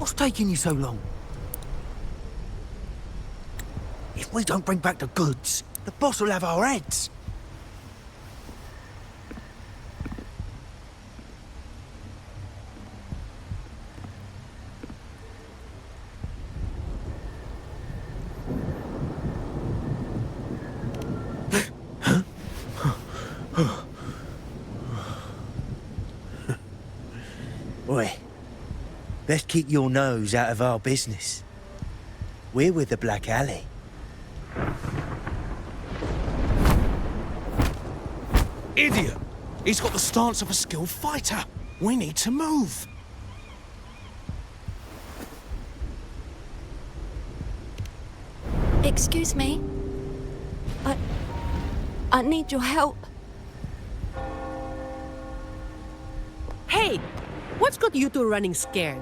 What's taking you so long? If we don't bring back the goods, the boss will have our heads. Oi, best keep your nose out of our business. We're with the Black Alley. Idiot! He's got the stance of a skilled fighter. We need to move. Excuse me. I need your help. Hey! What's got you two running scared?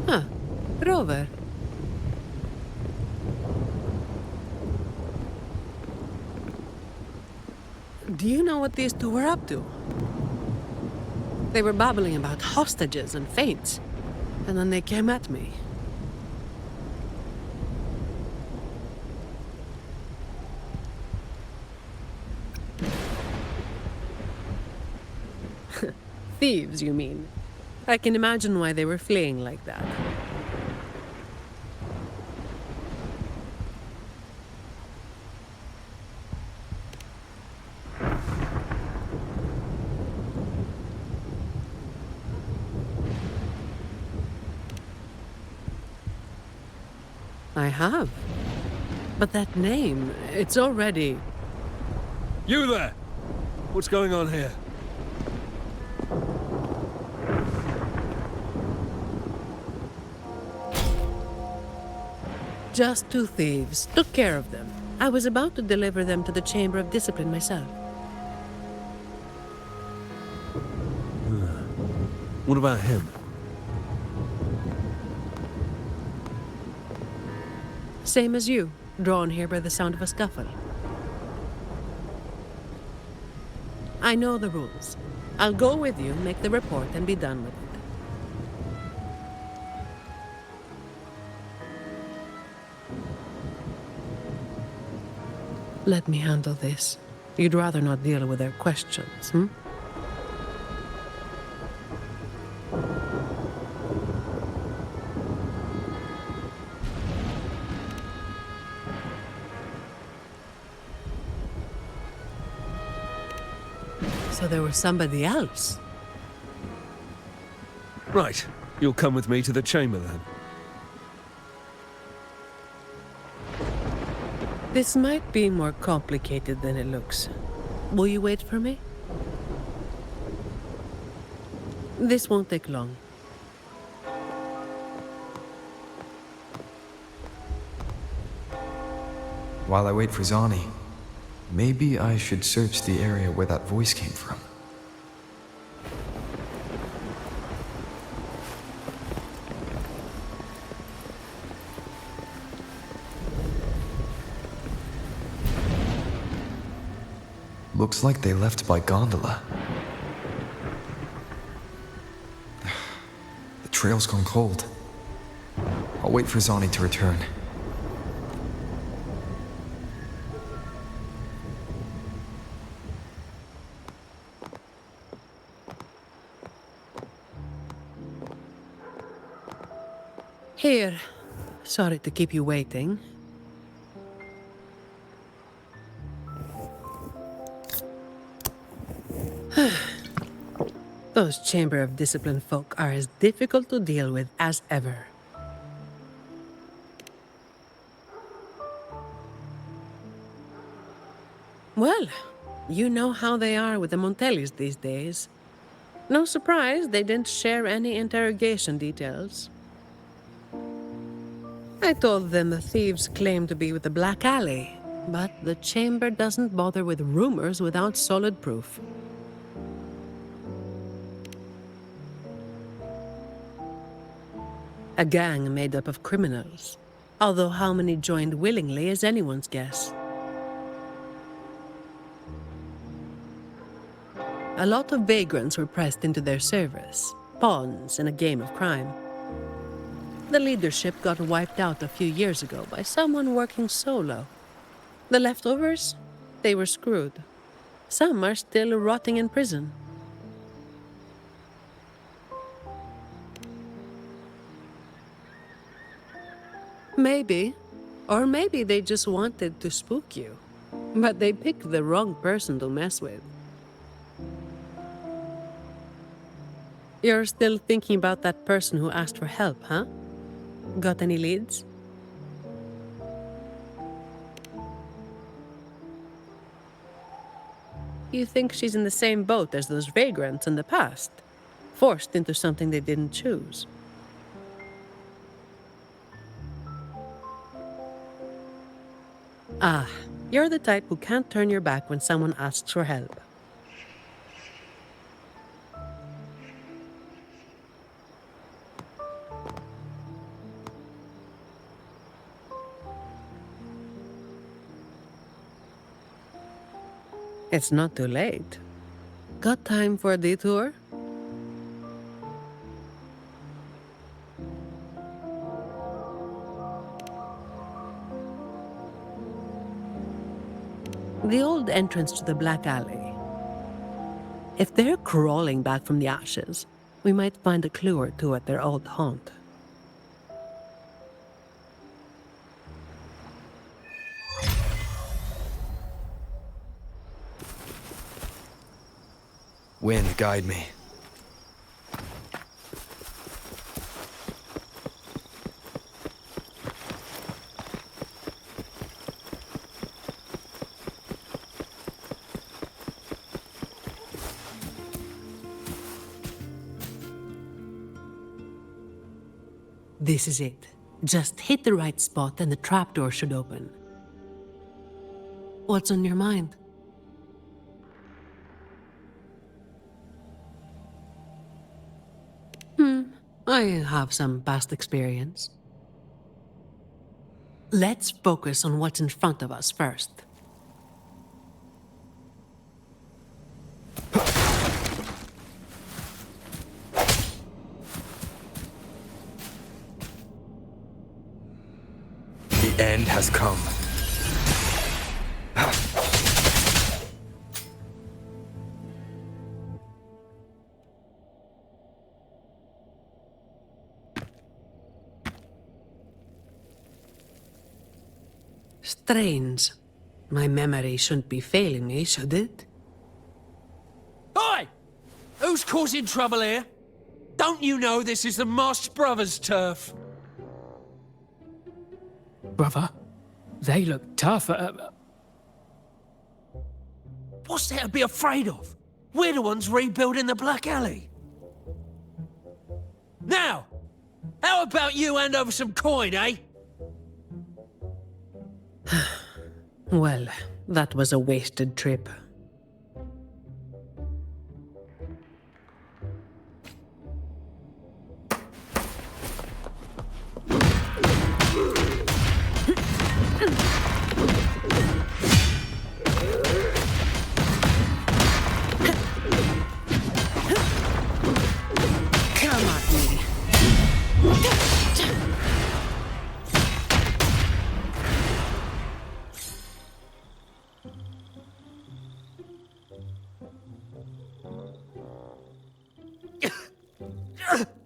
Huh. Rover. Do you know what these two were up to? They were babbling about hostages and fates, and then they came at me. Thieves, you mean? I can imagine why they were fleeing like that. I have. But that name, it's already... You there! What's going on here? Just two thieves. Took care of them. I was about to deliver them to the Chamber of Discipline myself. What about him? Same as you, drawn here by the sound of a scuffle. I know the rules. I'll go with you, make the report, and be done with it. Let me handle this. You'd rather not deal with their questions, hmm? So there was somebody else. Right. You'll come with me to the chamber then. This might be more complicated than it looks. Will you wait for me? This won't take long. While I wait for Zani, maybe I should search the area where that voice came from. Looks like they left by gondola. The trail's gone cold. I'll wait for Zani to return. Here. Sorry to keep you waiting. Those Chamber of Discipline folk are as difficult to deal with as ever. Well, you know how they are with the Montellis these days. No surprise they didn't share any interrogation details. I told them the thieves claimed to be with the Black Alley, but the Chamber doesn't bother with rumors without solid proof. A gang made up of criminals, although how many joined willingly is anyone's guess. A lot of vagrants were pressed into their service, pawns in a game of crime. The leadership got wiped out a few years ago by someone working solo. The leftovers? They were screwed. Some are still rotting in prison. Maybe. Or maybe they just wanted to spook you. But they picked the wrong person to mess with. You're still thinking about that person who asked for help, huh? Got any leads? You think she's in the same boat as those vagrants in the past? Forced into something they didn't choose? Ah, you're the type who can't turn your back when someone asks for help. It's not too late. Got time for a detour? The old entrance to the Black Alley. If they're crawling back from the ashes, we might find a clue or two at their old haunt. Wind, guide me. This is it. Just hit the right spot and the trapdoor should open. What's on your mind? I have some past experience. Let's focus on what's in front of us first. The end has come. Strange. My memory shouldn't be failing me, should it? Oi! Who's causing trouble here? Don't you know this is the Marsh Brothers' turf? Brother, they look tough. What's there to be afraid of? We're the ones rebuilding the Black Alley. Now, how about you hand over some coin, eh? Well, that was a wasted trip. Come at me.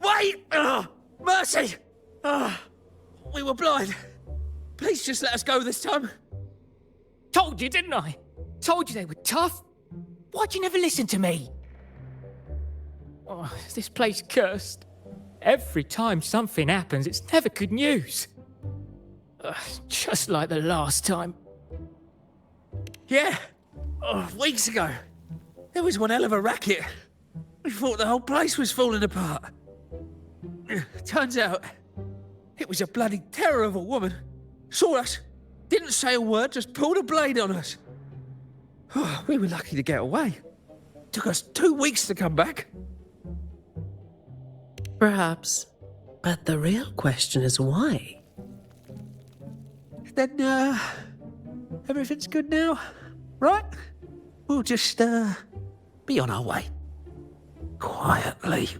Wait! Mercy! We were blind. Please just let us go this time. Told you, didn't I? Told you they were tough. Why'd you never listen to me? Oh, is this place cursed? Every time something happens, it's never good news. Just like the last time. Yeah. Weeks ago. There was one hell of a racket. We thought the whole place was falling apart. Turns out, it was a bloody terror of a woman. Saw us, didn't say a word, just pulled a blade on us. We were lucky to get away. Took us 2 weeks to come back. Perhaps. But the real question is why? Then, everything's good now, right? We'll just, be on our way. Quietly.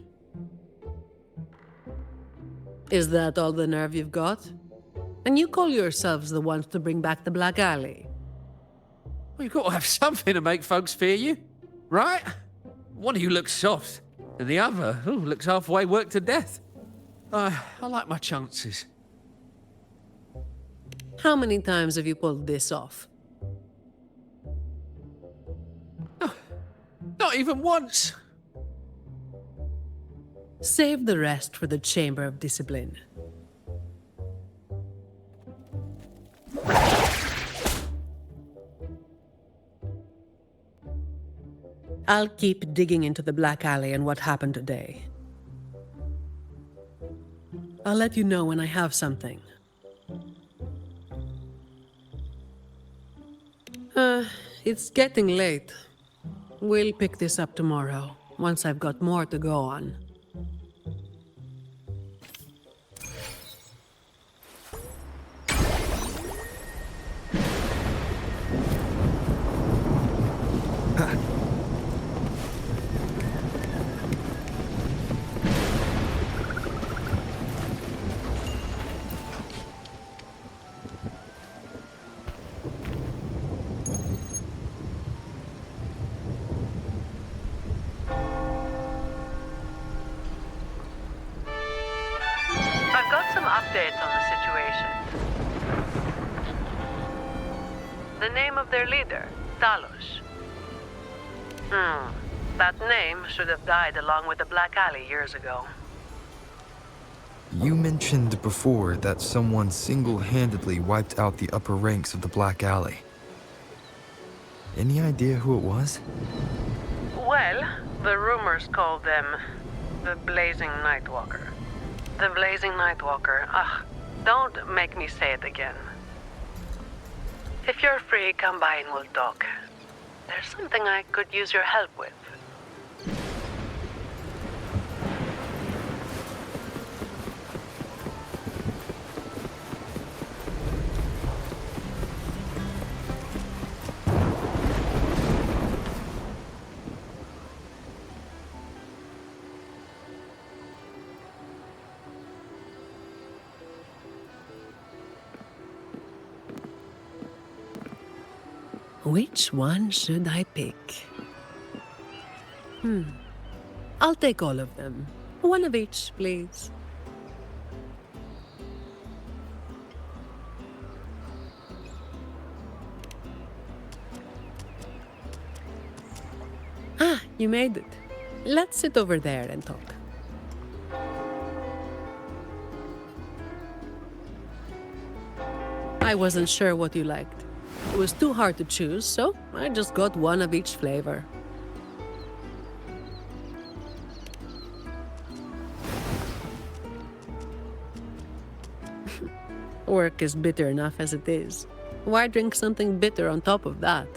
Is that all the nerve you've got? And you call yourselves the ones to bring back the Black Alley? Well, you've got to have something to make folks fear you, right? One of you looks soft, and the other looks halfway worked to death. I like my chances. How many times have you pulled this off? Not even once. Save the rest for the Chamber of Discipline. I'll keep digging into the Black Alley and what happened today. I'll let you know when I have something. It's getting late. We'll pick this up tomorrow, once I've got more to go on. I've got some updates on the situation. The name of their leader, Talos. That name should have died along with the Black Alley years ago. You mentioned before that someone single-handedly wiped out the upper ranks of the Black Alley. Any idea who it was? Well, the rumors called them the Blazing Nightwalker. The Blazing Nightwalker. Don't make me say it again. If you're free, come by and we'll talk. There's something I could use your help with. Which one should I pick? I'll take all of them. One of each, please. You made it. Let's sit over there and talk. I wasn't sure what you liked. It was too hard to choose, so I just got one of each flavor. Work is bitter enough as it is. Why drink something bitter on top of that?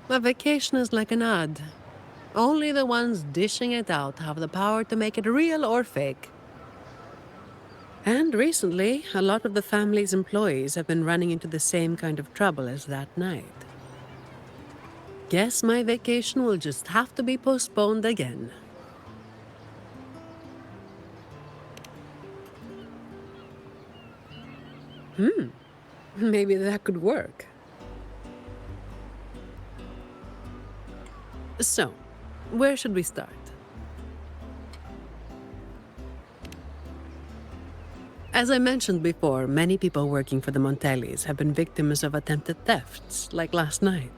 A vacation is like an ad. Only the ones dishing it out have the power to make it real or fake. And recently, a lot of the family's employees have been running into the same kind of trouble as that night. Guess my vacation will just have to be postponed again. Maybe that could work. So, where should we start? As I mentioned before, many people working for the Montellis have been victims of attempted thefts, like last night.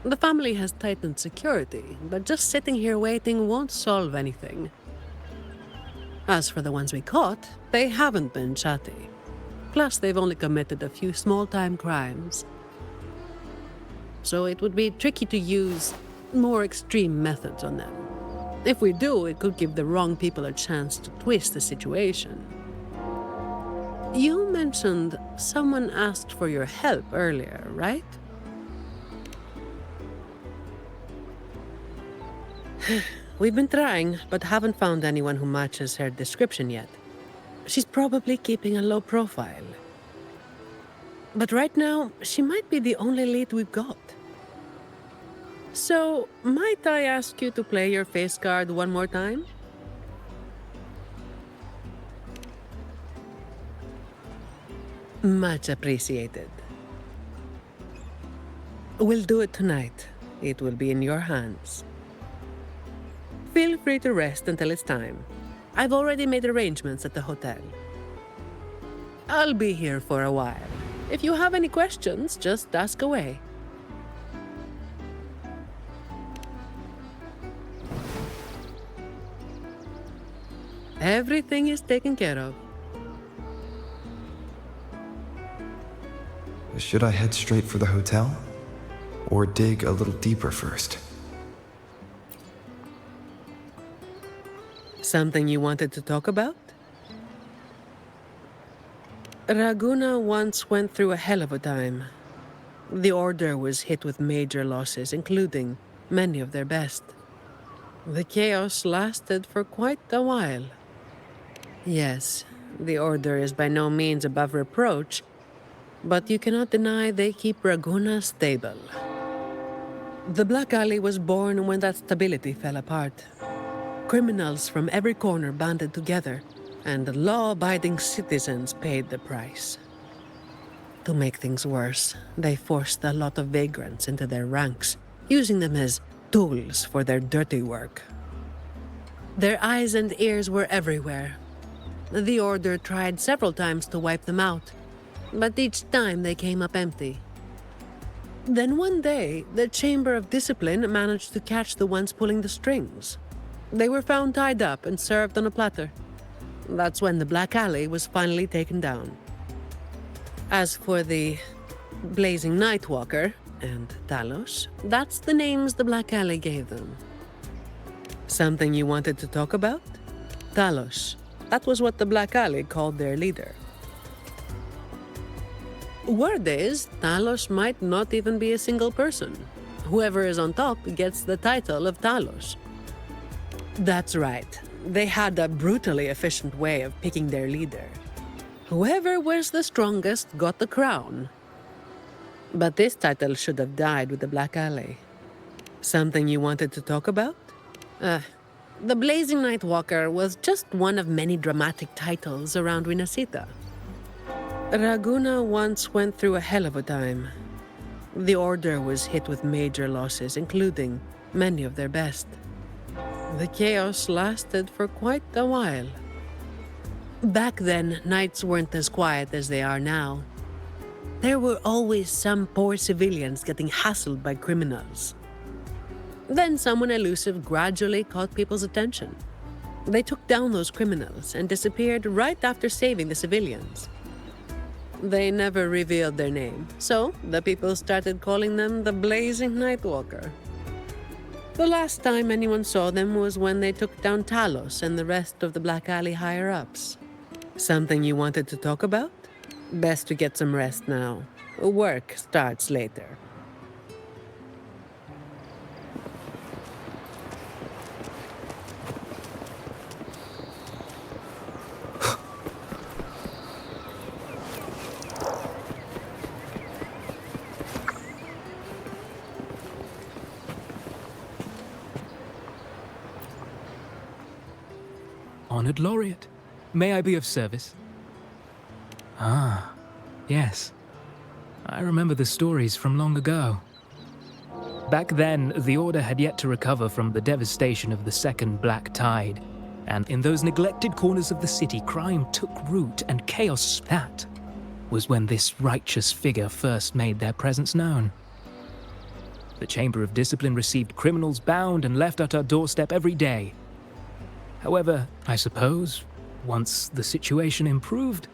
The family has tightened security, but just sitting here waiting won't solve anything. As for the ones we caught, they haven't been chatty. Plus, they've only committed a few small-time crimes. So it would be tricky to use more extreme methods on them. If we do, it could give the wrong people a chance to twist the situation. You mentioned someone asked for your help earlier, right? We've been trying, but haven't found anyone who matches her description yet. She's probably keeping a low profile. But right now, she might be the only lead we've got. So, might I ask you to play your face card one more time? Much appreciated. We'll do it tonight. It will be in your hands. Feel free to rest until it's time. I've already made arrangements at the hotel. I'll be here for a while. If you have any questions, just ask away. Everything is taken care of. Should I head straight for the hotel? Or dig a little deeper first? Something you wanted to talk about? Raguna once went through a hell of a time. The Order was hit with major losses, including many of their best. The chaos lasted for quite a while. Yes, the Order is by no means above reproach, but you cannot deny they keep Raguna stable. The Black Alley was born when that stability fell apart. Criminals from every corner banded together, and law-abiding citizens paid the price. To make things worse, they forced a lot of vagrants into their ranks, using them as tools for their dirty work. Their eyes and ears were everywhere. The Order tried several times to wipe them out, but each time they came up empty. Then one day, the Chamber of Discipline managed to catch the ones pulling the strings. They were found tied up and served on a platter. That's when the Black Alley was finally taken down. As for the Blazing Nightwalker and Talos, that's the names the Black Alley gave them. Something you wanted to talk about? Talos. That was what the Black Alley called their leader. Word is, Talos might not even be a single person. Whoever is on top gets the title of Talos. That's right. They had a brutally efficient way of picking their leader. Whoever was the strongest got the crown. But this title should have died with the Black Alley. Something you wanted to talk about? The Blazing Nightwalker was just one of many dramatic titles around Winasita. Raguna once went through a hell of a time. The Order was hit with major losses, including many of their best. The chaos lasted for quite a while. Back then, nights weren't as quiet as they are now. There were always some poor civilians getting hassled by criminals. Then someone elusive gradually caught people's attention. They took down those criminals and disappeared right after saving the civilians. They never revealed their name, so the people started calling them the Blazing Nightwalker. The last time anyone saw them was when they took down Talos and the rest of the Black Alley higher-ups. Something you wanted to talk about? Best to get some rest now. Work starts later. Honored Laureate, may I be of service? Ah, yes. I remember the stories from long ago. Back then, the Order had yet to recover from the devastation of the Second Black Tide, and in those neglected corners of the city, crime took root and chaos. That was when this righteous figure first made their presence known. The Chamber of Discipline received criminals bound and left at our doorstep every day. However, I suppose, once the situation improved,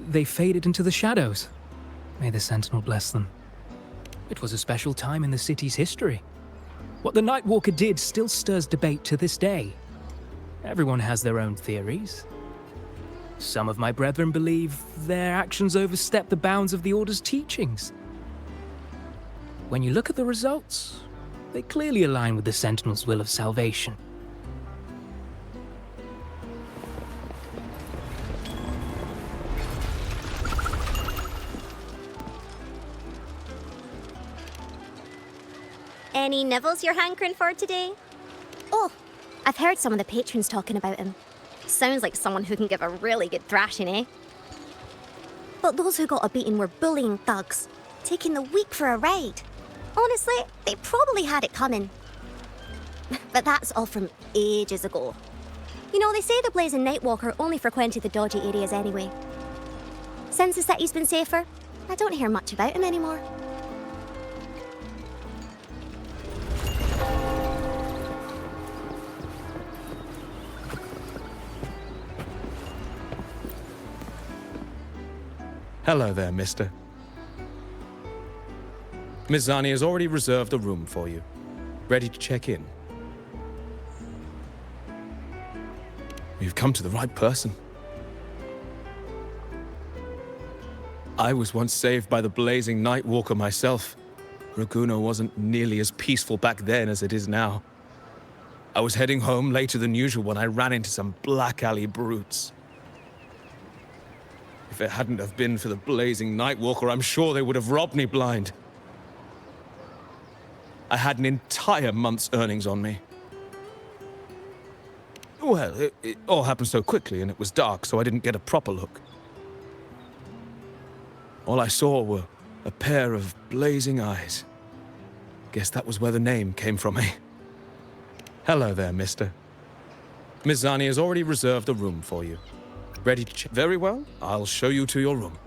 they faded into the shadows. May the Sentinel bless them. It was a special time in the city's history. What the Nightwalker did still stirs debate to this day. Everyone has their own theories. Some of my brethren believe their actions overstep the bounds of the Order's teachings. When you look at the results, they clearly align with the Sentinel's will of salvation. Any nibbles you're hankering for today? Oh, I've heard some of the patrons talking about him. Sounds like someone who can give a really good thrashing, eh? But those who got a beating were bullying thugs, taking the weak for a ride. Honestly, they probably had it coming. But that's all from ages ago. You know, they say the Blazing Nightwalker only frequented the dodgy areas anyway. Since the city's been safer, I don't hear much about him anymore. Hello there, mister. Miss Zani has already reserved a room for you. Ready to check in. You've come to the right person. I was once saved by the Blazing Nightwalker myself. Raguno wasn't nearly as peaceful back then as it is now. I was heading home later than usual when I ran into some black alley brutes. If it hadn't have been for the Blazing Nightwalker, I'm sure they would have robbed me blind. I had an entire month's earnings on me. Well, it all happened so quickly and it was dark, so I didn't get a proper look. All I saw were a pair of blazing eyes. Guess that was where the name came from, eh? Hello there, mister. Miss Zani has already reserved a room for you. Ready to check? Very well. I'll show you to your room.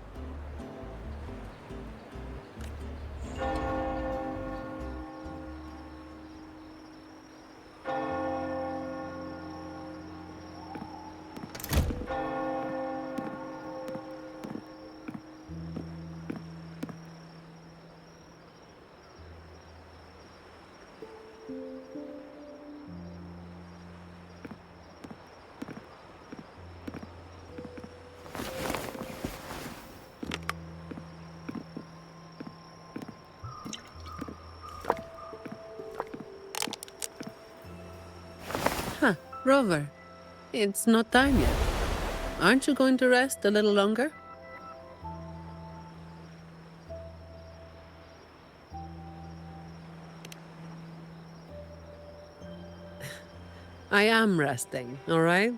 Rover, it's not time yet. Aren't you going to rest a little longer? I am resting, all right?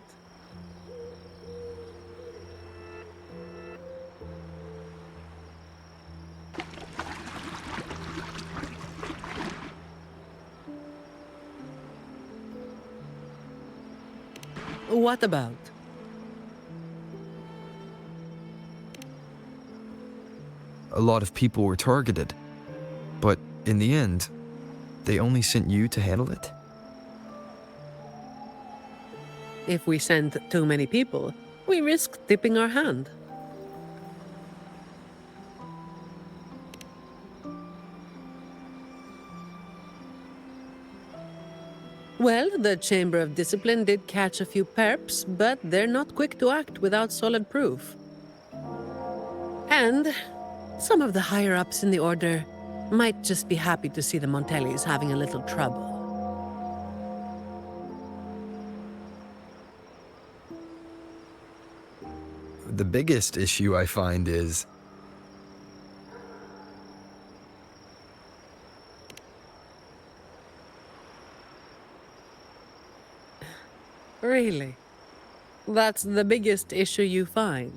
What about? A lot of people were targeted, but in the end, they only sent you to handle it? If we send too many people, we risk tipping our hand. Well, the Chamber of Discipline did catch a few perps, but they're not quick to act without solid proof. And some of the higher-ups in the Order might just be happy to see the Montellis having a little trouble. The biggest issue I find is Really? That's the biggest issue you find?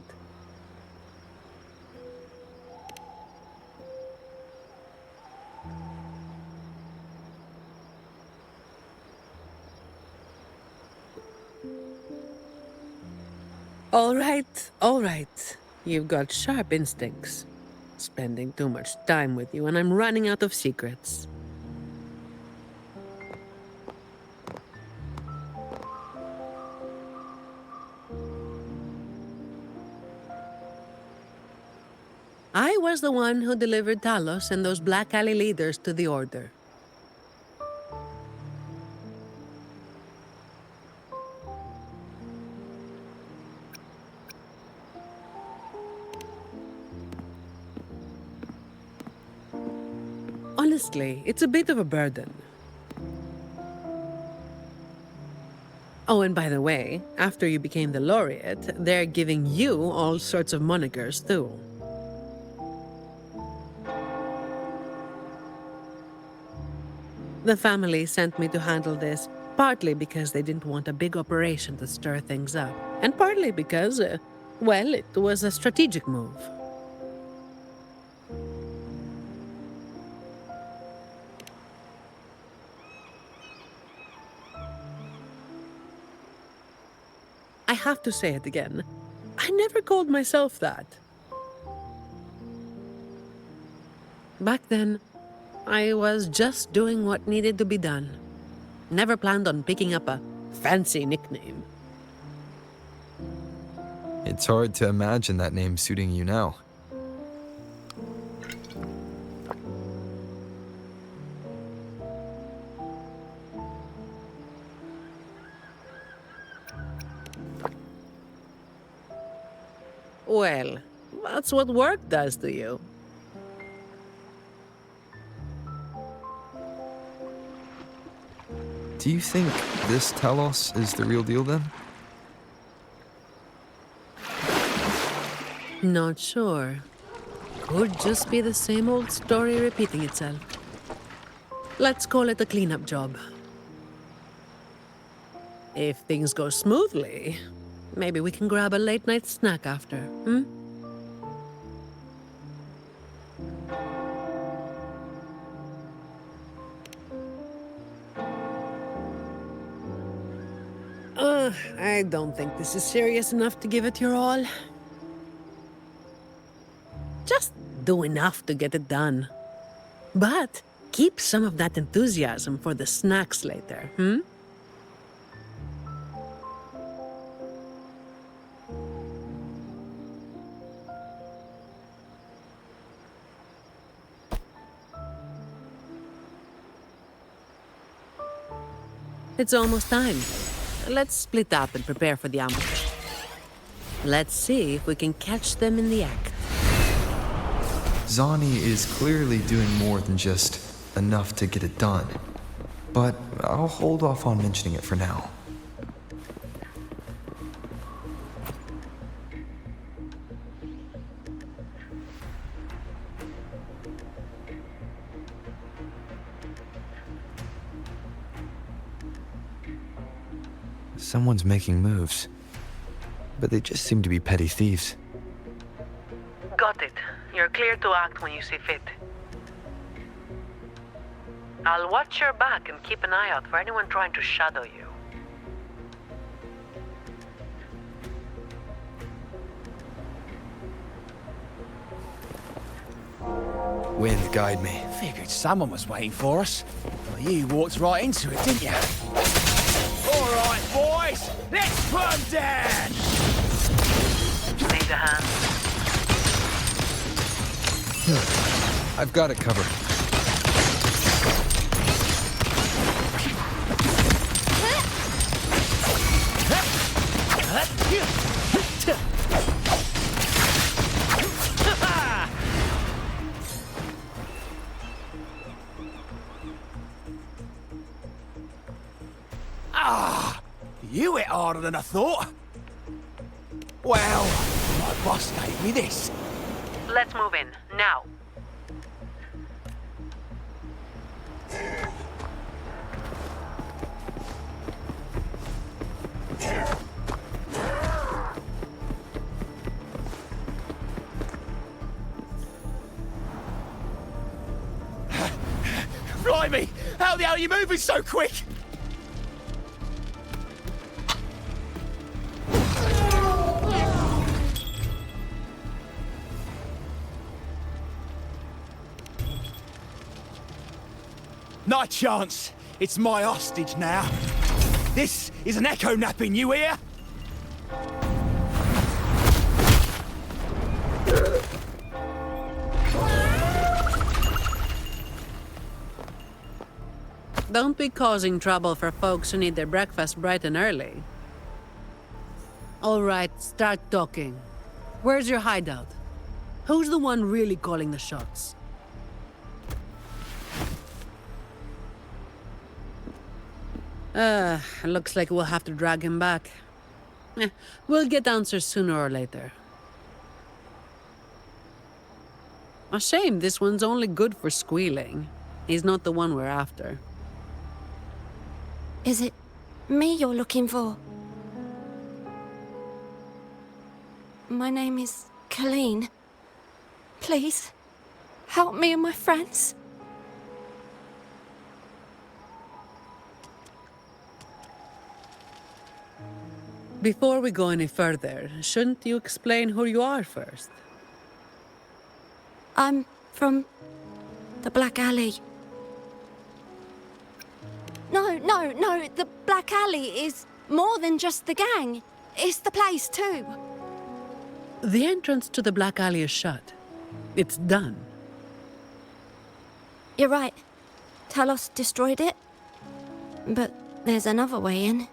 All right. You've got sharp instincts. Spending too much time with you and I'm running out of secrets. I was the one who delivered Talos and those Black Alley leaders to the Order. Honestly, it's a bit of a burden. Oh, and by the way, after you became the laureate, they're giving you all sorts of monikers too. The family sent me to handle this, partly because they didn't want a big operation to stir things up, and partly because, well, it was a strategic move. I have to say it again. I never called myself that. Back then, I was just doing what needed to be done. Never planned on picking up a fancy nickname. It's hard to imagine that name suiting you now. Well, that's what work does to you. Do you think this Talos is the real deal then? Not sure. Could just be the same old story repeating itself. Let's call it a cleanup job. If things go smoothly, maybe we can grab a late-night snack after, hmm? I don't think this is serious enough to give it your all. Just do enough to get it done. But keep some of that enthusiasm for the snacks later, hmm? It's almost time. Let's split up and prepare for the ambush. Let's see if we can catch them in the act. Zani is clearly doing more than just enough to get it done. But I'll hold off on mentioning it for now. Someone's making moves, but they just seem to be petty thieves. Got it. You're clear to act when you see fit. I'll watch your back and keep an eye out for anyone trying to shadow you. Wind, guide me. Figured someone was waiting for us. Well, you walked right into it, didn't you? All right, boys, let's put 'em down. Need a hand? I've got it covered. You hit harder than I thought. Well, my boss gave me this. Let's move in, now. Blimey, how the hell are you moving so quick? Not a chance. It's my hostage now. This is an echo napping, you hear? Don't be causing trouble for folks who need their breakfast bright and early. All right, start talking. Where's your hideout? Who's the one really calling the shots? Looks like we'll have to drag him back. We'll get answers sooner or later. A shame this one's only good for squealing. He's not the one we're after. Is it me you're looking for? My name is Colleen. Please, help me and my friends. Before we go any further, shouldn't you explain who you are first? I'm from the Black Alley. No, the Black Alley is more than just the gang. It's the place too. The entrance to the Black Alley is shut. It's done. You're right. Talos destroyed it. But there's another way in.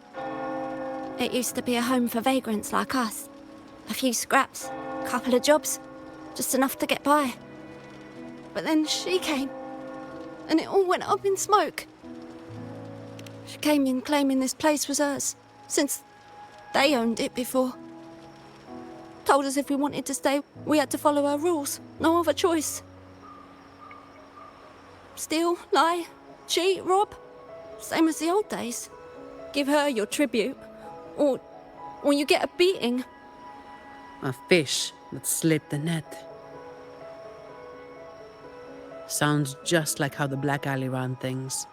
It used to be a home for vagrants like us. A few scraps, couple of jobs, just enough to get by. But then she came, and it all went up in smoke. She came in claiming this place was hers, since they owned it before. Told us if we wanted to stay, we had to follow her rules. No other choice. Steal, lie, cheat, rob. Same as the old days. Give her your tribute, or you get a beating. A fish that slipped the net. Sounds just like how the Black Alley ran things.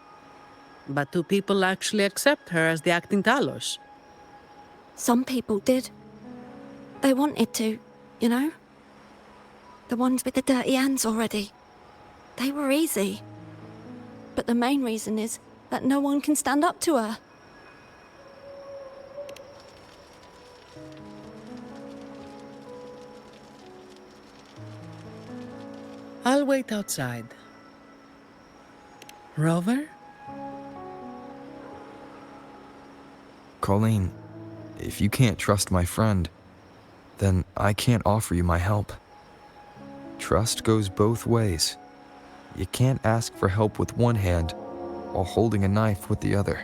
But do people actually accept her as the acting Talos? Some people did. They wanted to, you know? The ones with the dirty hands already. They were easy. But the main reason is that no one can stand up to her. I'll wait outside. Rover? Colleen, if you can't trust my friend, then I can't offer you my help. Trust goes both ways. You can't ask for help with one hand while holding a knife with the other.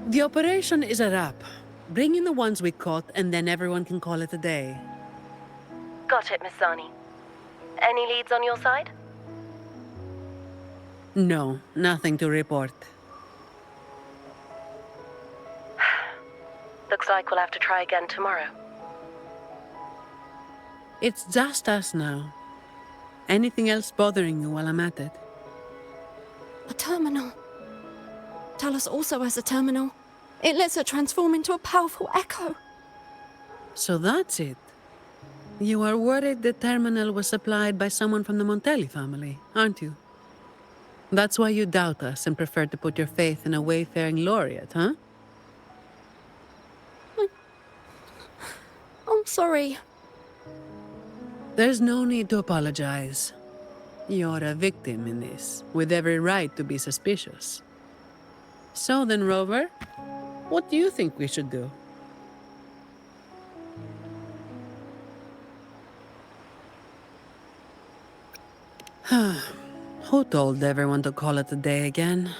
The operation is a wrap. Bring in the ones we caught, and then everyone can call it a day. Got it, Miss Zani. Any leads on your side? No, nothing to report. Looks like we'll have to try again tomorrow. It's just us now. Anything else bothering you while I'm at it? A terminal. Talos also has a terminal. It lets her transform into a powerful echo. So that's it. You are worried the terminal was supplied by someone from the Montelli family, aren't you? That's why you doubt us and prefer to put your faith in a wayfaring laureate, huh? I'm sorry. There's no need to apologize. You're a victim in this, with every right to be suspicious. So then, Rover, what do you think we should do? Who told everyone to call it a day again?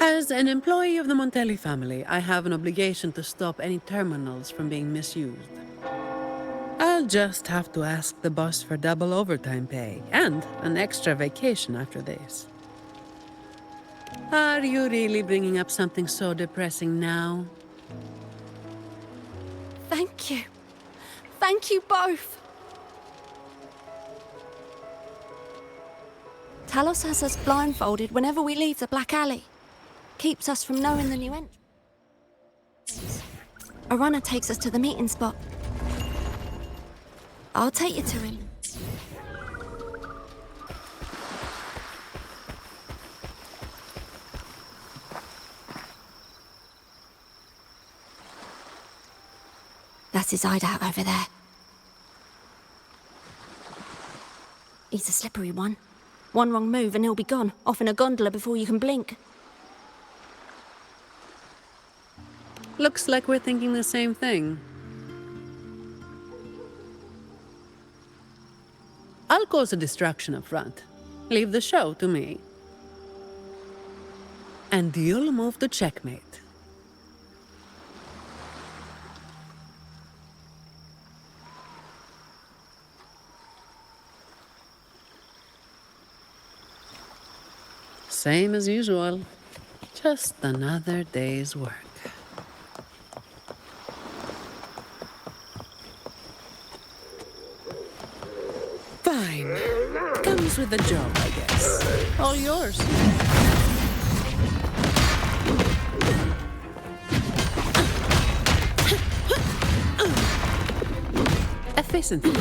As an employee of the Montelli family, I have an obligation to stop any terminals from being misused. I'll just have to ask the boss for double overtime pay and an extra vacation after this. Are you really bringing up something so depressing now? Thank you. Thank you both. Talos has us blindfolded whenever we leave the Black Alley. Keeps us from knowing the new entrance. A runner takes us to the meeting spot. I'll take you to him. That's his hideout over there. He's a slippery one. One wrong move and he'll be gone, off in a gondola before you can blink. Looks like we're thinking the same thing. cause a distraction up front. Leave the show to me. And you'll move to checkmate. Same as usual. Just another day's work. Fine. Comes with the job, I guess. All yours. Efficiency.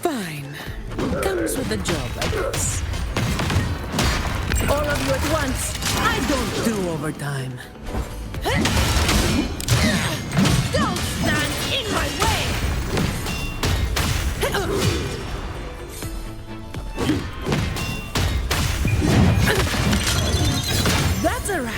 Fine. Comes with the job, I guess. All of you at once. I don't do overtime. Don't stand in my way! That's a wrap.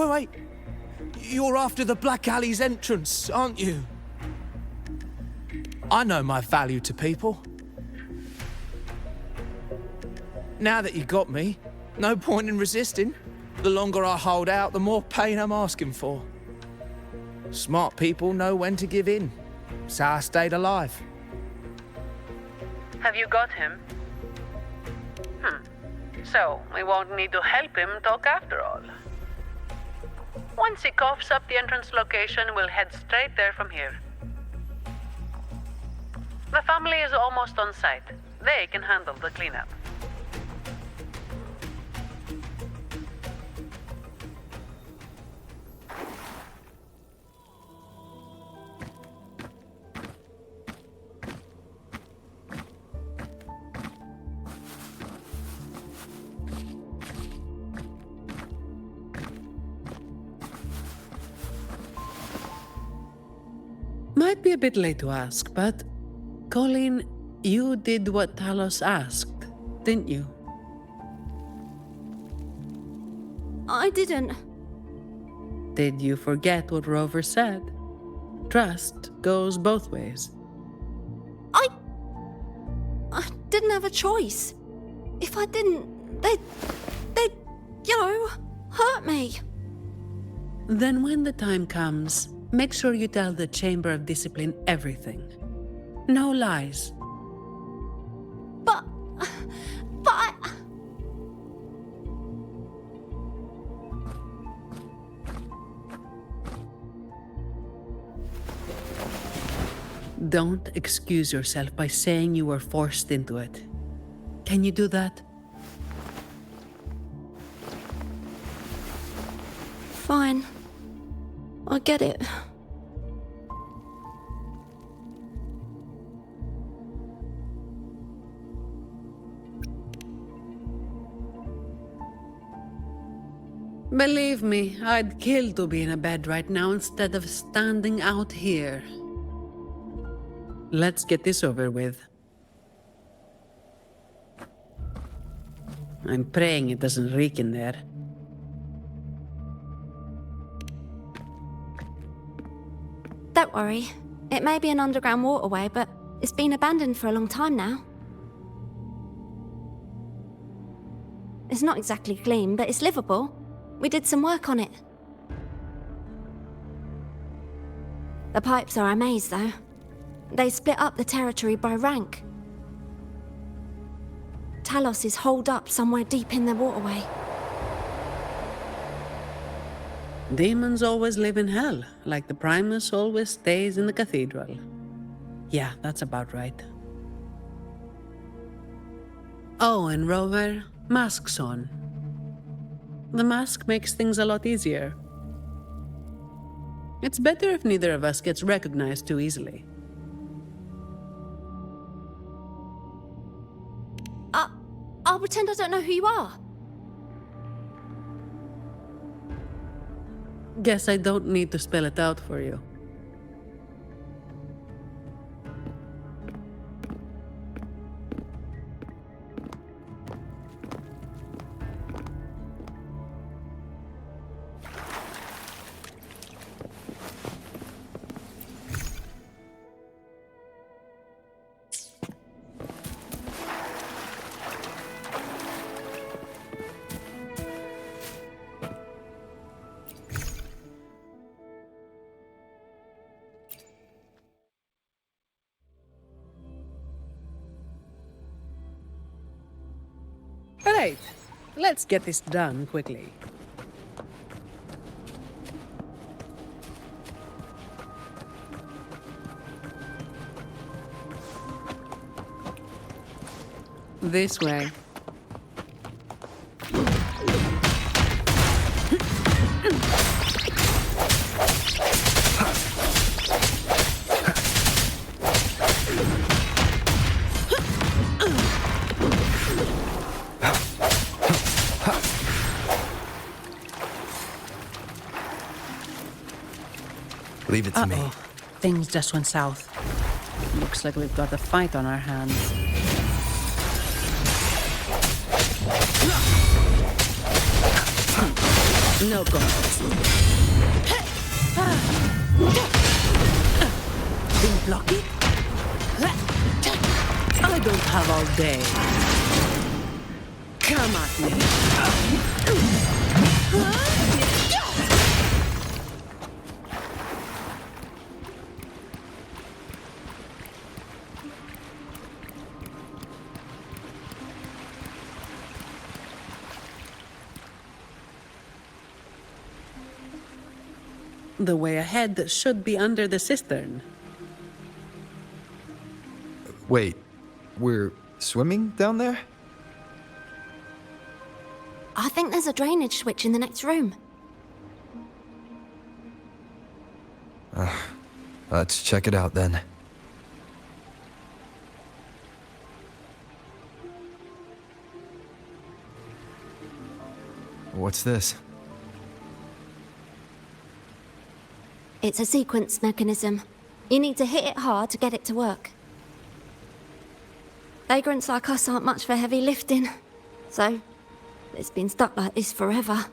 Wait. You're after the Black Alley's entrance, aren't you? I know my value to people. Now that you got me, no point in resisting. The longer I hold out, the more pain I'm asking for. Smart people know when to give in. That's how I stayed alive. Have you got him? So, we won't need to help him talk after all. Once he coughs up the entrance location, we'll head straight there from here. The family is almost on site. They can handle the cleanup. Might be a bit late to ask, but Colleen, you did what Talos asked, didn't you? I didn't. Did you forget what Rover said? Trust goes both ways. I didn't have a choice. If I didn't, they'd, hurt me. Then when the time comes, make sure you tell the Chamber of Discipline everything. No lies. But I... Don't excuse yourself by saying you were forced into it. Can you do that? Fine. I get it. Believe me, I'd kill to be in a bed right now instead of standing out here. Let's get this over with. I'm praying it doesn't reek in there. Don't worry. It may be an underground waterway, but it's been abandoned for a long time now. It's not exactly clean, but it's livable. We did some work on it. The pipes are a maze, though. They split up the territory by rank. Talos is holed up somewhere deep in the waterway. Demons always live in hell, like the Primus always stays in the cathedral. Yeah, that's about right. Oh, and Rover, mask's on. The mask makes things a lot easier. It's better if neither of us gets recognized too easily. I'll pretend I don't know who you are. Guess I don't need to spell it out for you. Alright, let's get this done quickly. This way. Leave it to me. Things just went south. Looks like we've got a fight on our hands. No go. Can you block it? I don't have all day. Come at me. The way ahead should be under the cistern. Wait, we're swimming down there? I think there's a drainage switch in the next room. Let's check it out then. What's this? It's a sequence mechanism. You need to hit it hard to get it to work. Vagrants like us aren't much for heavy lifting, so it's been stuck like this forever.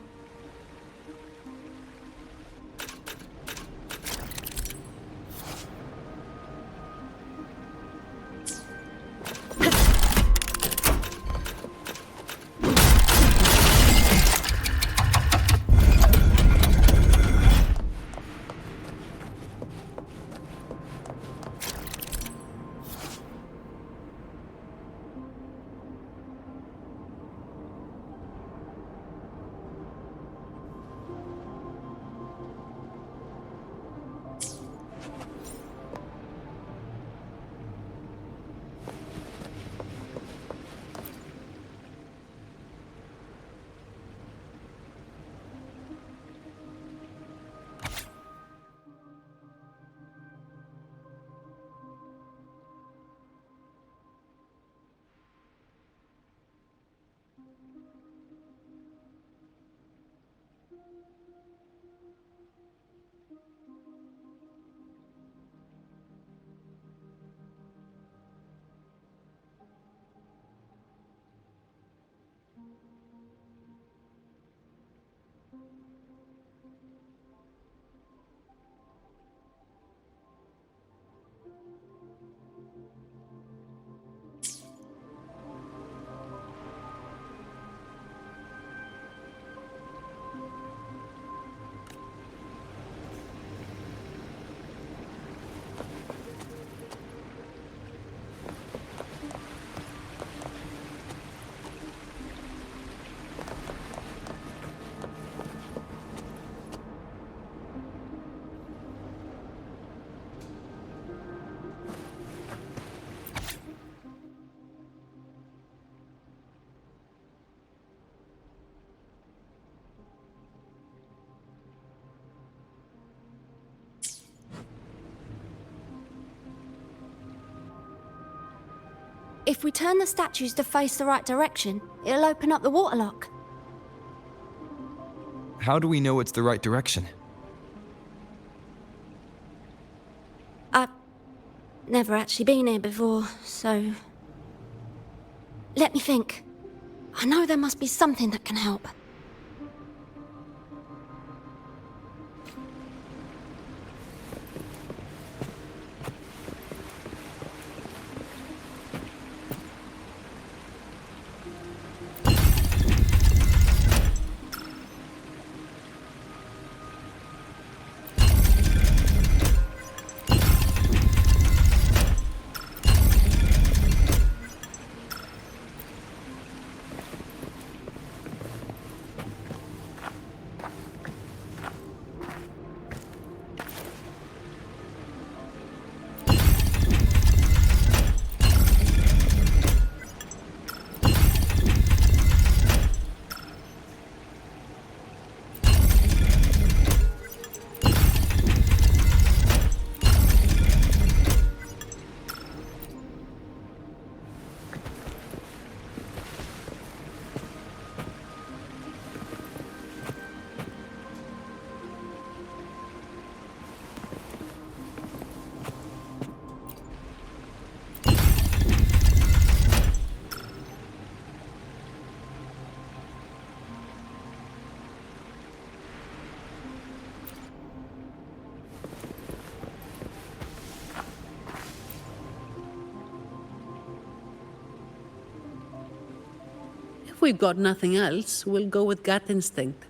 If we turn the statues to face the right direction, it'll open up the waterlock. How do we know it's the right direction? I've never actually been here before, so... Let me think. I know there must be something that can help. If we've got nothing else, we'll go with gut instinct.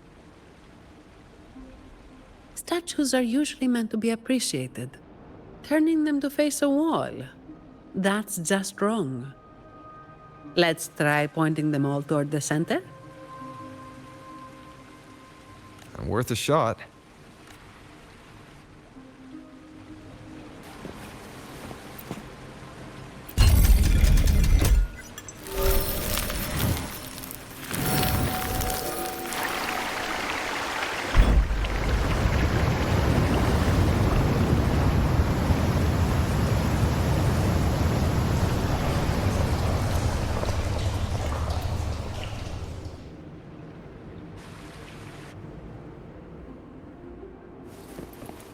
Statues are usually meant to be appreciated. Turning them to face a wall, that's just wrong. Let's try pointing them all toward the center. Worth a shot.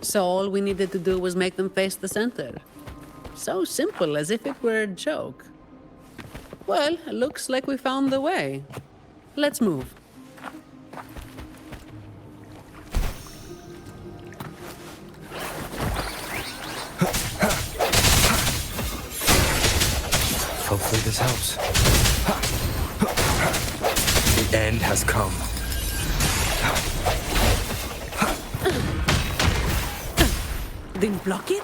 So all we needed to do was make them face the center. So simple, as if it were a joke. Well, looks like we found the way. Let's move. Hopefully this helps. The end has come. Didn't block it?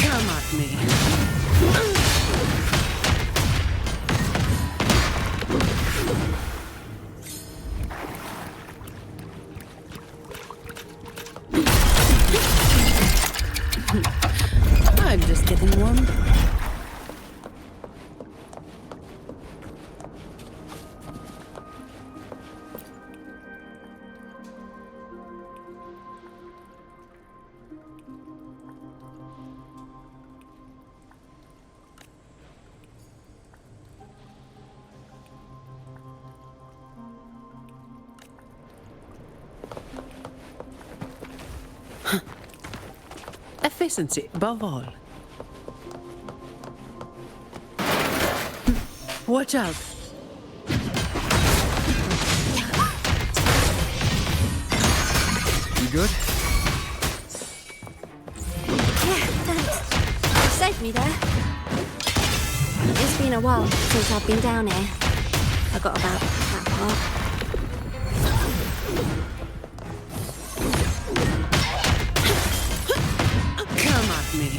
Come at me. I'm just getting warm. Efficiency, above all. Watch out. You good? Yeah, thanks. You saved me there. It's been a while since I've been down here. I got about that far. Come at me.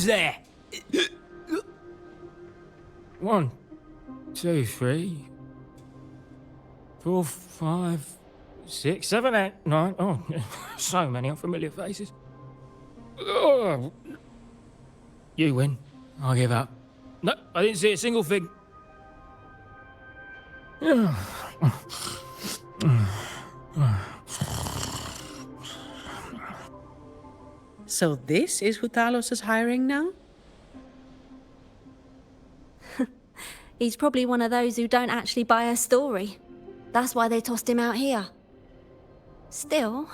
Who's there? 1, 2, 3, 4, 5, 6, 7, 8, 9. Oh, so many unfamiliar faces. Oh. You win. I give up. No, I didn't see a single thing. So this is who Talos is hiring now? He's probably one of those who don't actually buy a story. That's why they tossed him out here. Still,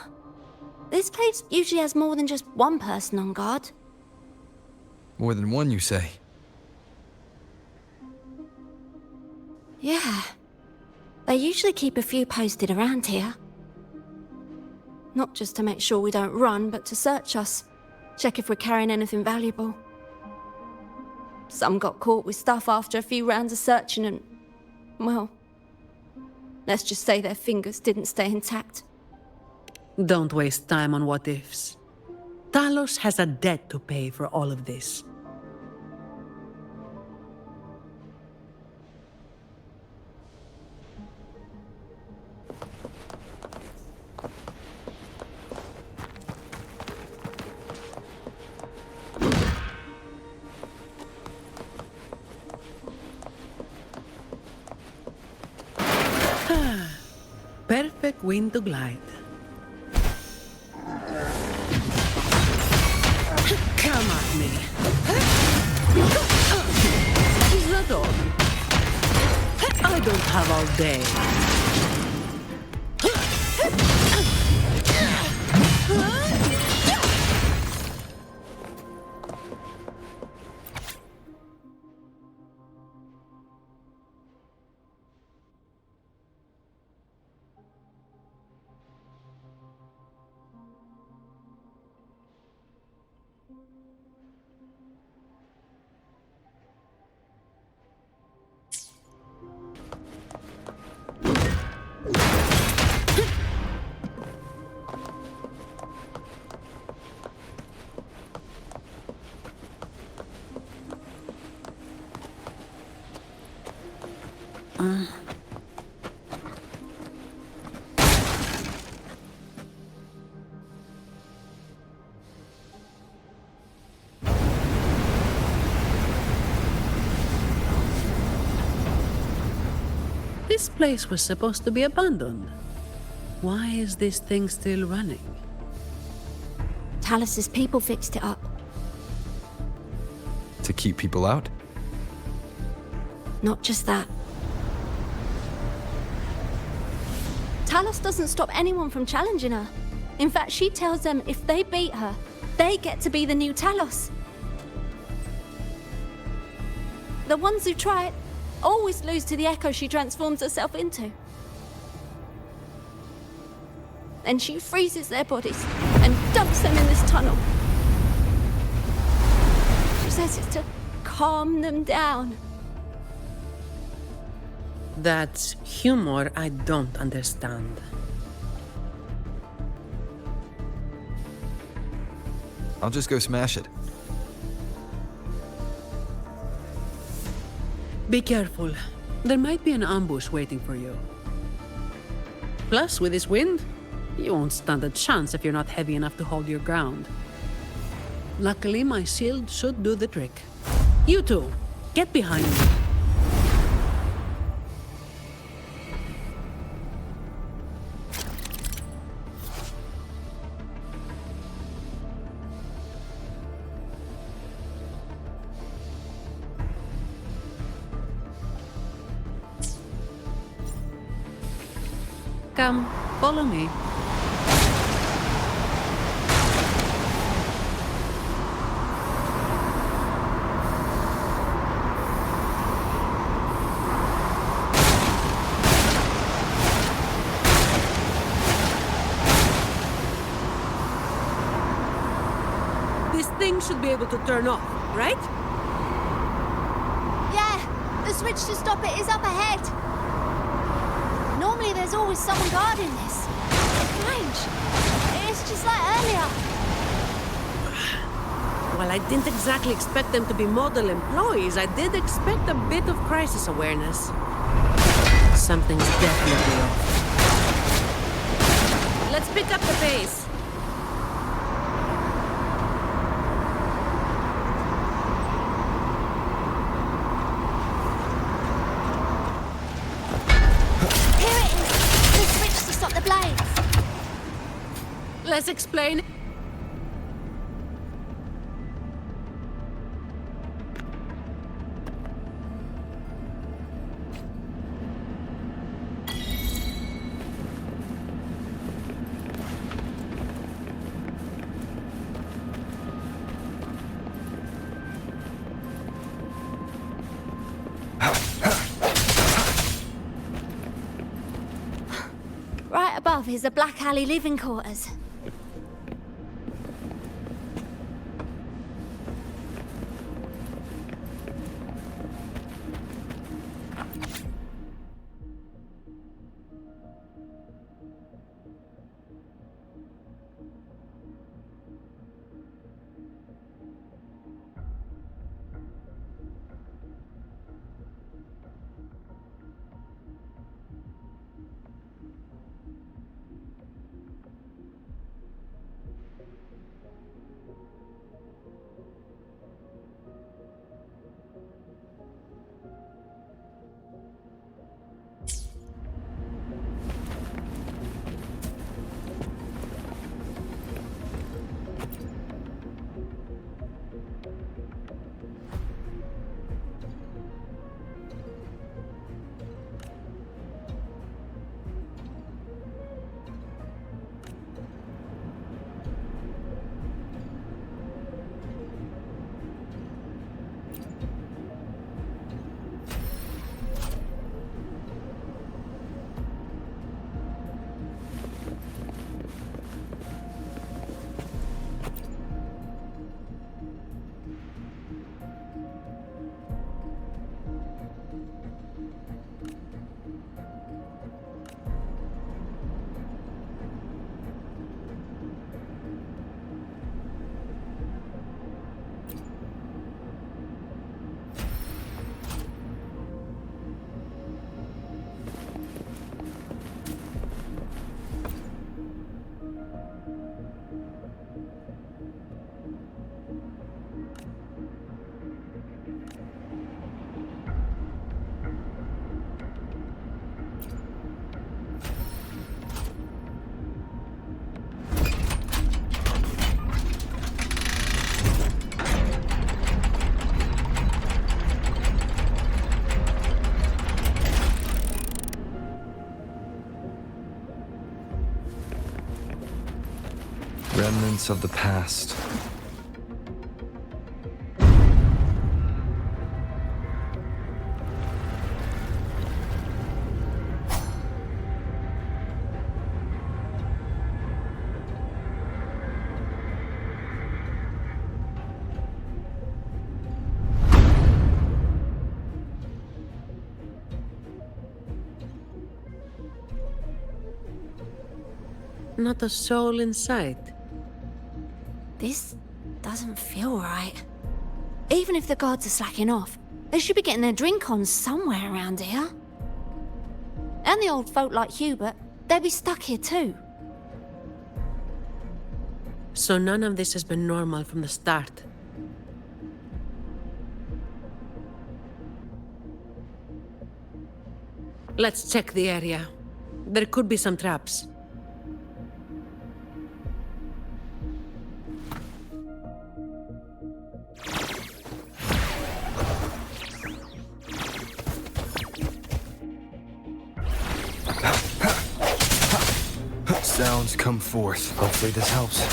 this place usually has more than just one person on guard. More than one, you say? Yeah. They usually keep a few posted around here. Not just to make sure we don't run, but to search us. Check if we're carrying anything valuable. Some got caught with stuff after a few rounds of searching and... well... let's just say their fingers didn't stay intact. Don't waste time on what-ifs. Talos has a debt to pay for all of this. Perfect wind to glide. Come at me. Is that all? I don't have all day. This place was supposed to be abandoned. Why is this thing still running? Talos's people fixed it up. To keep people out? Not just that. Talos doesn't stop anyone from challenging her. In fact, she tells them if they beat her, they get to be the new Talos. The ones who try it always lose to the echo she transforms herself into. Then she freezes their bodies and dumps them in this tunnel. She says it's to calm them down. That's humor I don't understand. I'll just go smash it. Be careful. There might be an ambush waiting for you. Plus, with this wind, you won't stand a chance if you're not heavy enough to hold your ground. Luckily, my shield should do the trick. You two, get behind me. Come, follow me. This thing should be able to turn off, right? Yeah, the switch to stop it is up ahead. Normally there's always someone guarding this. It's strange. It's just like earlier. Well, I didn't exactly expect them to be model employees. I did expect a bit of crisis awareness. Something's definitely off. Let's pick up the pace. Here it is! The switch to stop the blades! Let's explain. Right above is the Black Alley living quarters. Remnants of the past. Not a soul in sight. This doesn't feel right. Even if the guards are slacking off, they should be getting their drink on somewhere around here. And the old folk like Hubert, they'd be stuck here too. So none of this has been normal from the start. Let's check the area. There could be some traps. Sounds come forth. Hopefully this helps.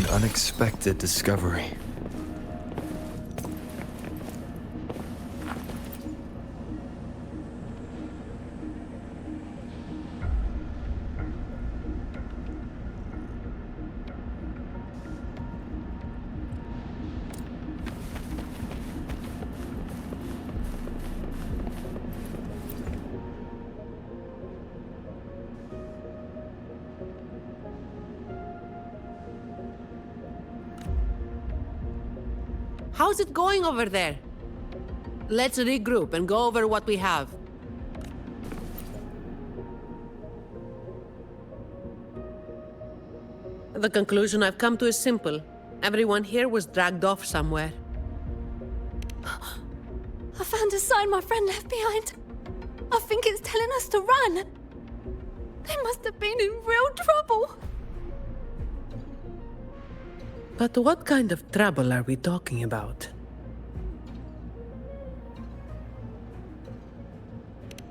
An unexpected discovery. How's it going over there? Let's regroup and go over what we have. The conclusion I've come to is simple. Everyone here was dragged off somewhere. I found a sign my friend left behind. I think it's telling us to run. They must have been in real trouble. But what kind of trouble are we talking about?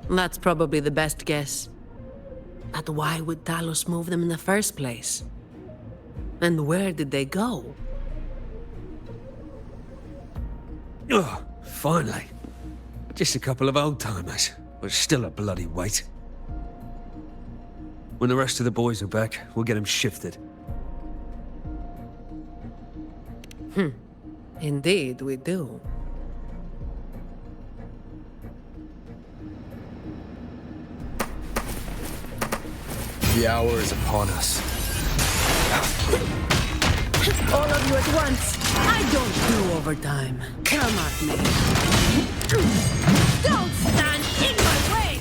That's probably the best guess. But why would Talos move them in the first place? And where did they go? Oh, finally. Just a couple of old-timers, but still a bloody weight. When the rest of the boys are back, we'll get them shifted. Indeed, we do. The hour is upon us. All of you at once. I don't do overtime. Come at me. Don't stand in my way!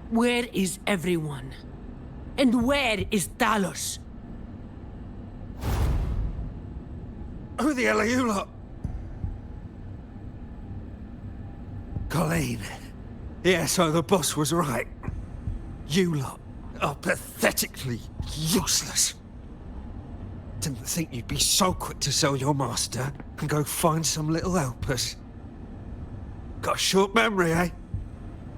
Where is everyone? And where is Talos? Who the hell are you lot? Colleen. Yeah, so the boss was right. You lot are pathetically useless. Didn't think you'd be so quick to sell your master and go find some little helpers. Got a short memory, eh?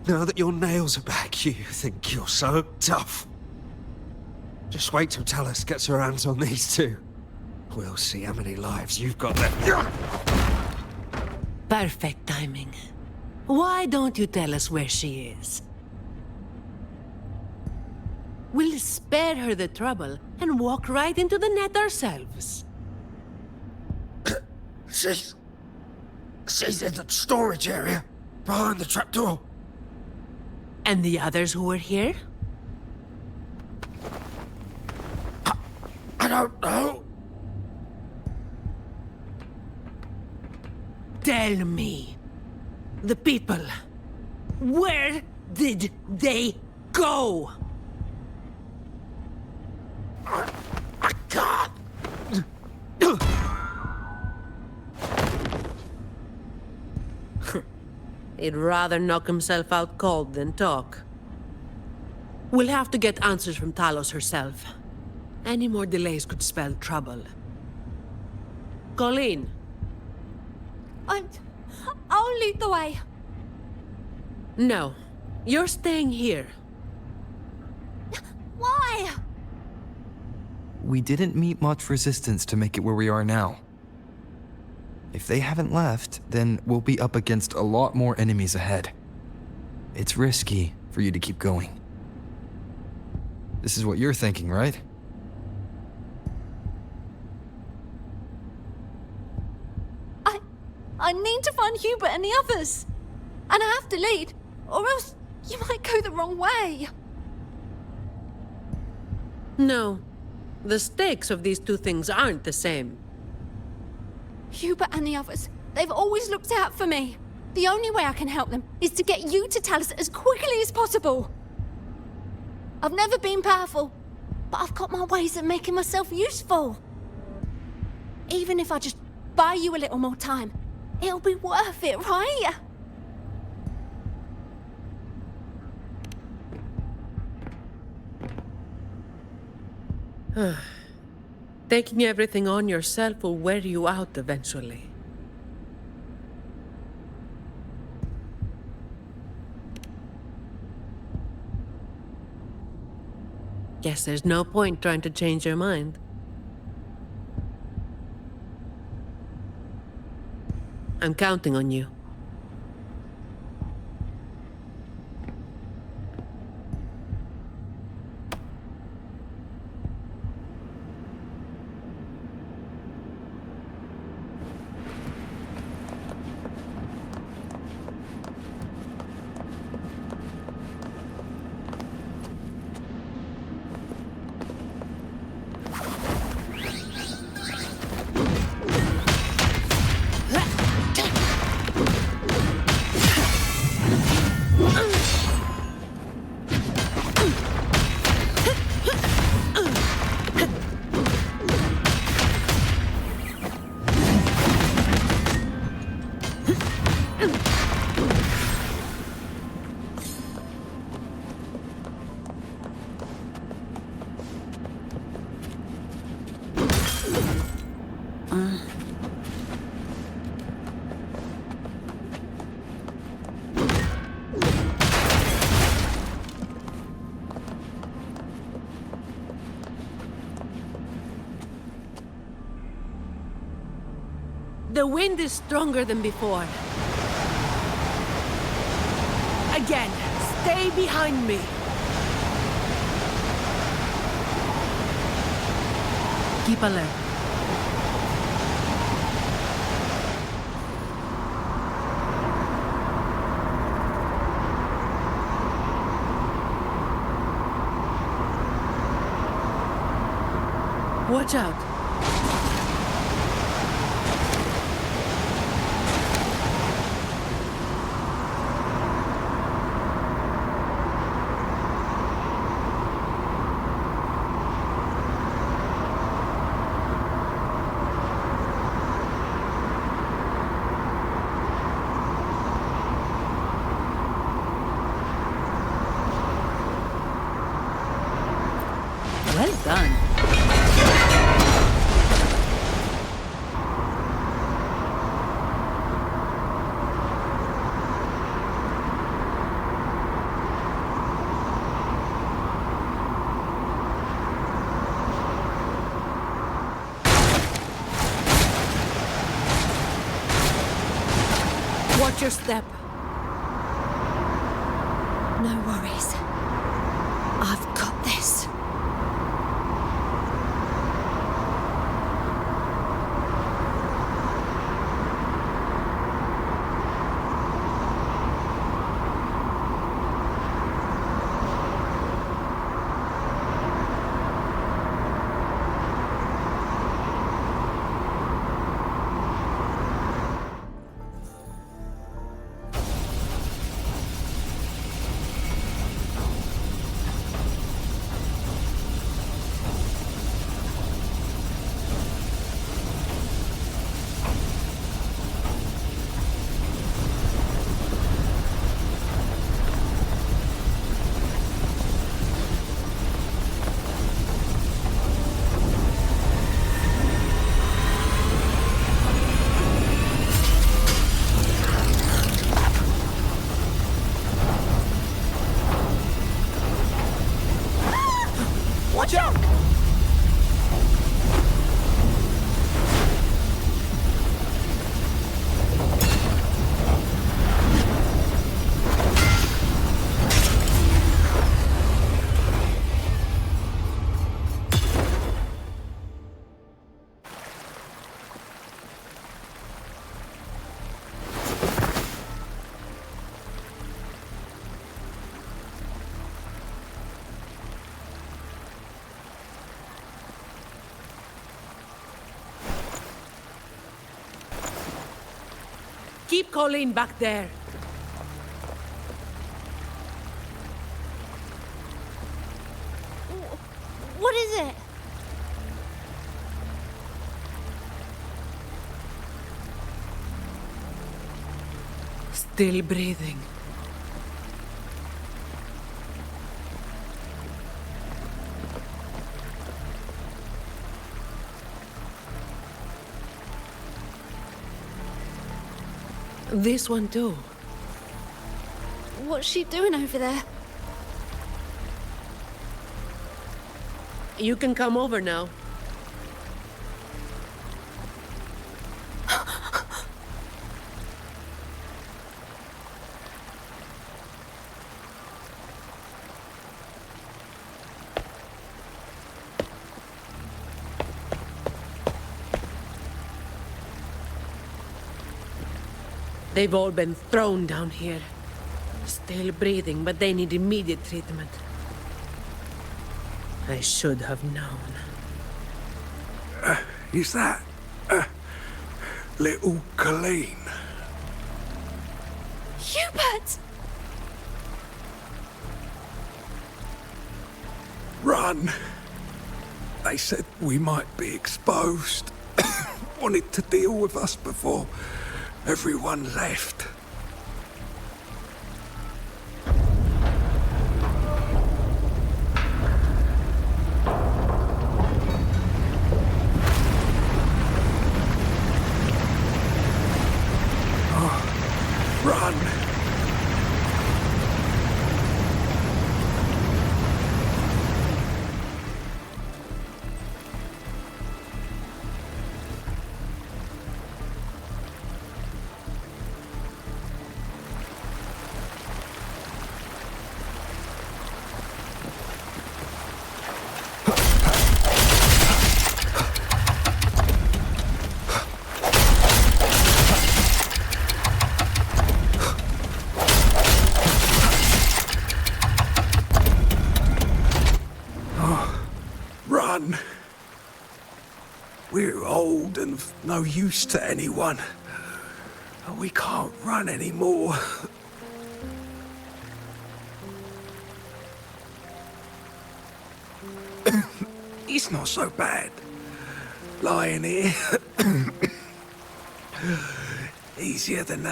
Now that your nails are back, you think you're so tough. Just wait till Talos gets her hands on these two. We'll see how many lives you've got left. Perfect timing. Why don't you tell us where she is? We'll spare her the trouble and walk right into the net ourselves. She's in the storage area, behind the trapdoor. And the others who were here? I don't know. Tell me. The people. Where did they go? I can't. He'd rather knock himself out cold than talk. We'll have to get answers from Talos herself. Any more delays could spell trouble. Colleen. I'll lead the way. No. You're staying here. Why? We didn't meet much resistance to make it where we are now. If they haven't left, then we'll be up against a lot more enemies ahead. It's risky for you to keep going. This is what you're thinking, right? I need to find Hubert and the others. And I have to lead, or else you might go the wrong way. No. The stakes of these two things aren't the same. Hubert and the others, they've always looked out for me. The only way I can help them is to get you to Talos as quickly as possible. I've never been powerful, but I've got my ways of making myself useful. Even if I just buy you a little more time, it'll be worth it, right? Taking everything on yourself will wear you out eventually. Guess there's no point trying to change your mind. I'm counting on you. The wind is stronger than before. Again, stay behind me. Keep alert. Watch out. Well done. Watch your step. No worries. I've got this. Watch out! Keep Colleen back there. What is it? Still breathing. This one too. What's she doing over there? You can come over now. They've all been thrown down here. Still breathing, but they need immediate treatment. I should have known. Is that... little Colleen? Hubert! Run! They said we might be exposed. Wanted to deal with us before everyone left. Run! Run! We're old and of no use to anyone. We can't run anymore. It's not so bad. Lying here. Easier than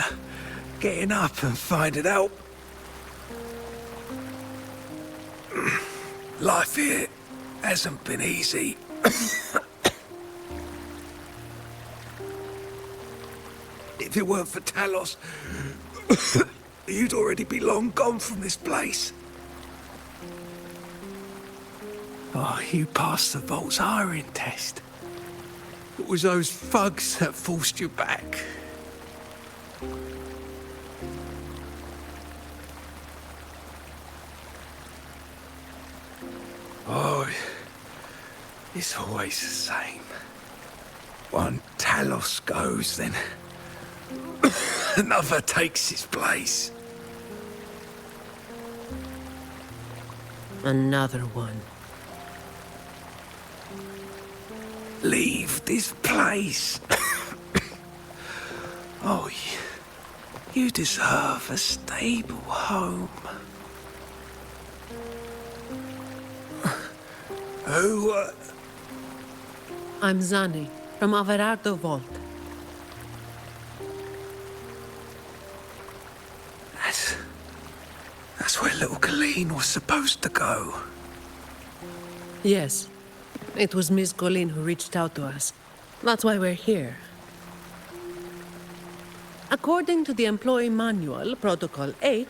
getting up and finding out. Life here hasn't been easy. If it weren't for Talos, you'd already be long gone from this place. Oh, you passed the Vault's hiring test. It was those thugs that forced you back. Oh, it's always the same. One Talos goes, then another takes his place. Another one. Leave this place. Oh, you deserve a stable home. Who, I'm Zani, from Averardo Vault. That's where little Colleen was supposed to go. Yes. It was Miss Colleen who reached out to us. That's why we're here. According to the employee manual, Protocol 8,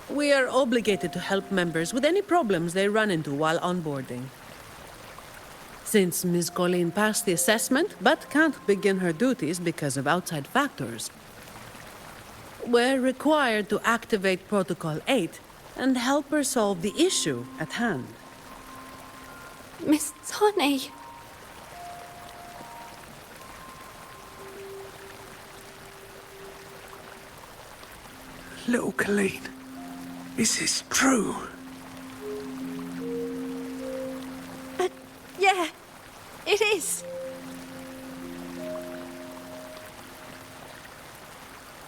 we are obligated to help members with any problems they run into while onboarding. Since Miss Colleen passed the assessment but can't begin her duties because of outside factors, we're required to activate Protocol 8 and help her solve the issue at hand. Miss Zani. Little Colleen, is this true? Yeah, it is.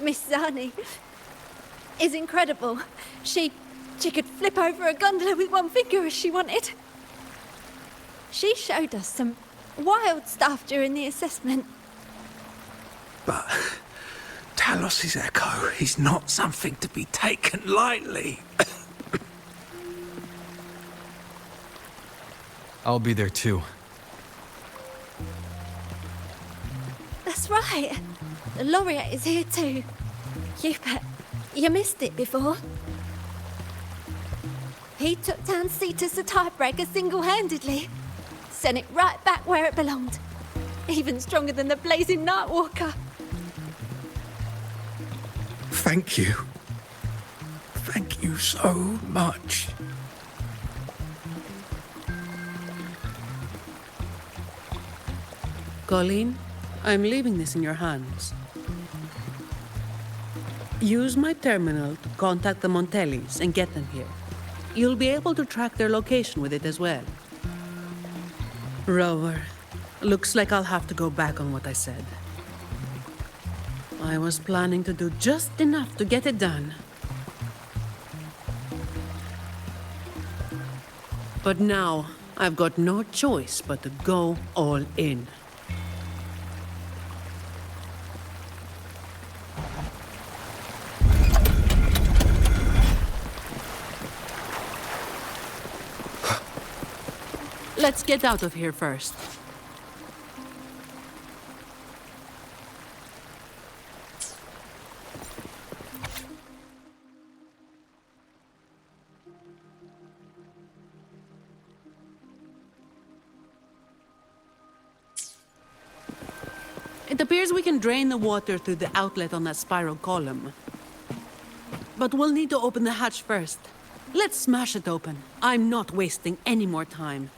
Miss Zani is incredible. She could flip over a gondola with one finger if she wanted. She showed us some wild stuff during the assessment. But Talos's echo is not something to be taken lightly. I'll be there too. That's right. The laureate is here too. Hubert, you missed it before. He took down Cetus the Tiebreaker single-handedly. sent it right back where it belonged. Even stronger than the blazing Nightwalker. Thank you. Thank you so much. Colleen, I'm leaving this in your hands. Use my terminal to contact the Montellis and get them here. You'll be able to track their location with it as well. Rover, looks like I'll have to go back on what I said. I was planning to do just enough to get it done. But now, I've got no choice but to go all in. Let's get out of here first. It appears we can drain the water through the outlet on that spiral column. But we'll need to open the hatch first. Let's smash it open. I'm not wasting any more time.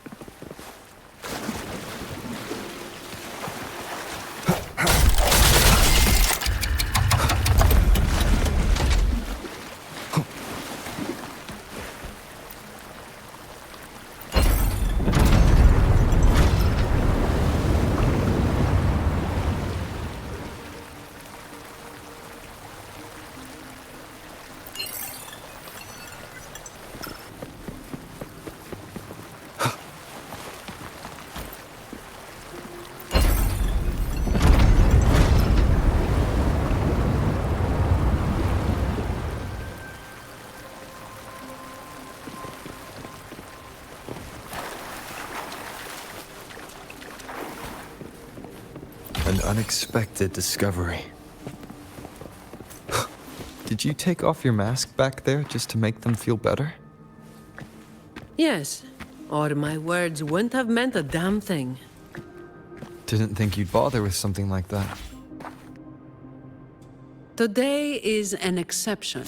An unexpected discovery. Did you take off your mask back there just to make them feel better? Yes, or my words wouldn't have meant a damn thing. Didn't think you'd bother with something like that. Today is an exception.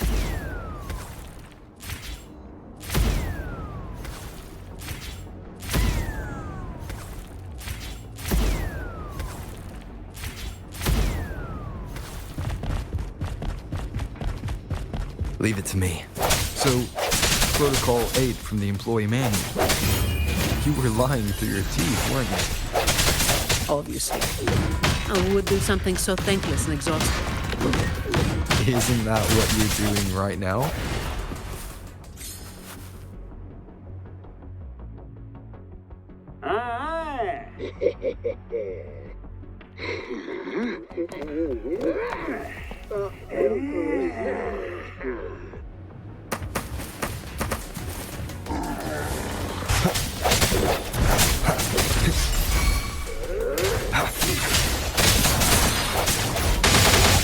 Leave it to me. So, Protocol 8 from the employee manual. You were lying through your teeth, weren't you? Obviously. I would do something so thankless and exhausting. Isn't that what you're doing right now?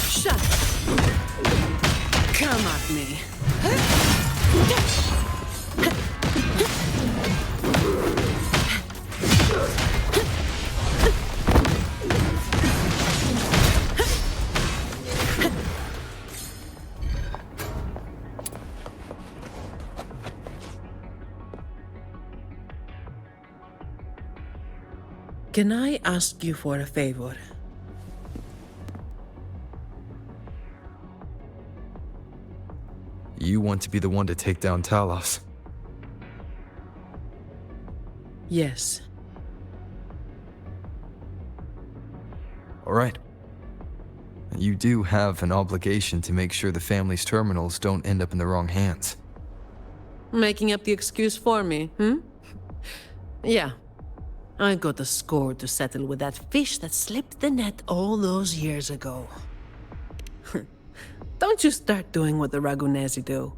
Shut up. Come at me. Can I ask you for a favor? You want to be the one to take down Talos. Yes. All right. You do have an obligation to make sure the family's terminals don't end up in the wrong hands. Making up the excuse for me, Yeah. I got a score to settle with that fish that slipped the net all those years ago. Don't you start doing what the Ragunesi do.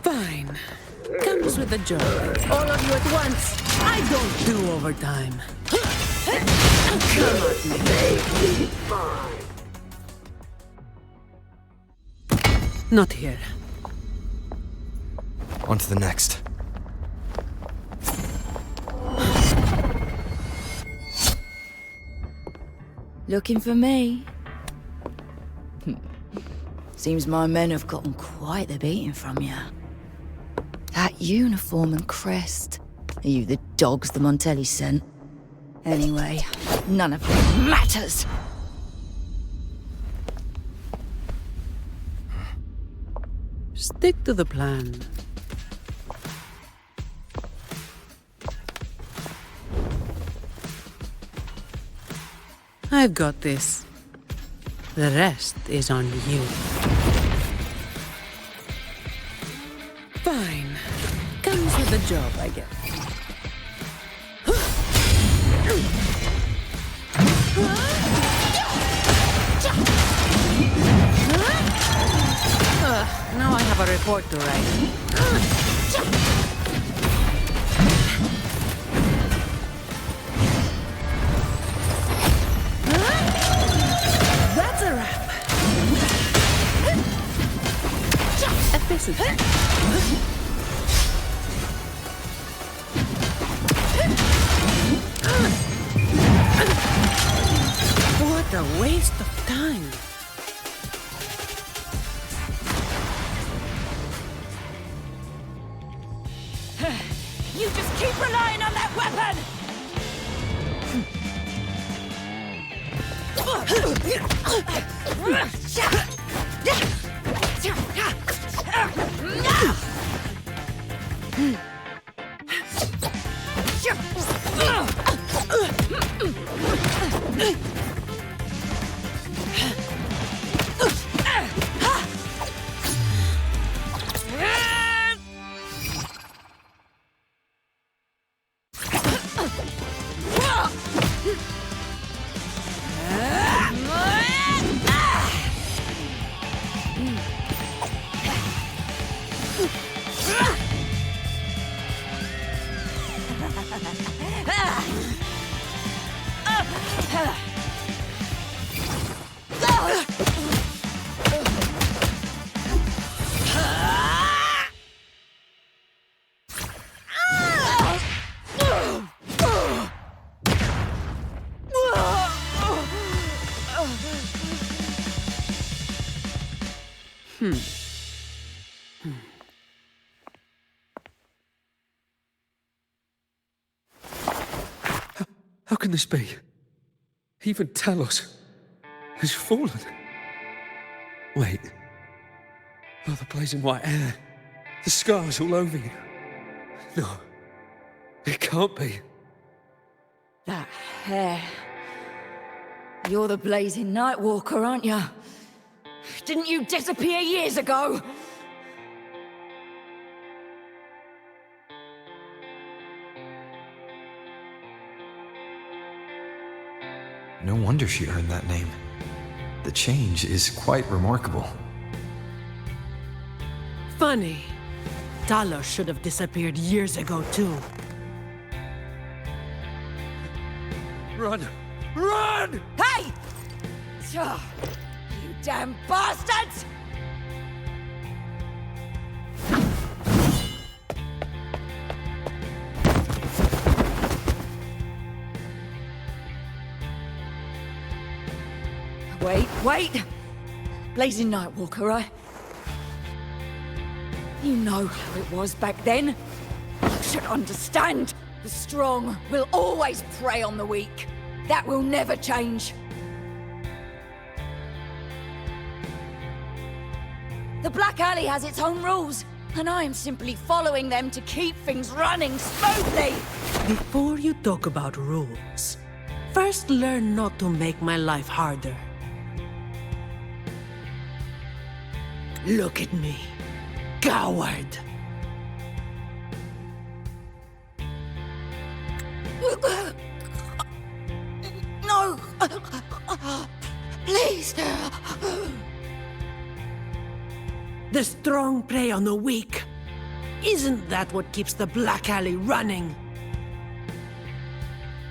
Fine. Come Comes with the job. All of you at once. I don't do overtime. Come at me. Not here. On to the next. Looking for me? Seems my men have gotten quite the beating from you. That uniform and crest. Are you the dogs the Montelli sent? Anyway, none of it matters. Stick to the plan. I've got this. The rest is on you. Fine. Comes with the job, I guess. Now I have a report to write. That's a wrap. Efficiency. What a waste of time. You just keep relying on that weapon! How can this be? Even Talos has fallen. Wait. Oh, the blazing white hair. The scars all over you. No. It can't be. That hair. You're the blazing Nightwalker, aren't you? Didn't you disappear years ago? No wonder she earned that name. The change is quite remarkable. Funny. Talos should have disappeared years ago, too. Run! Run! Hey! You damn bastards! Wait! Blazing Nightwalker, You know how it was back then. You should understand. The strong will always prey on the weak. That will never change. The Black Alley has its own rules, and I am simply following them to keep things running smoothly. Before you talk about rules, first learn not to make my life harder. Look at me, coward. No! Please! The strong prey on the weak. Isn't that what keeps the Black Alley running?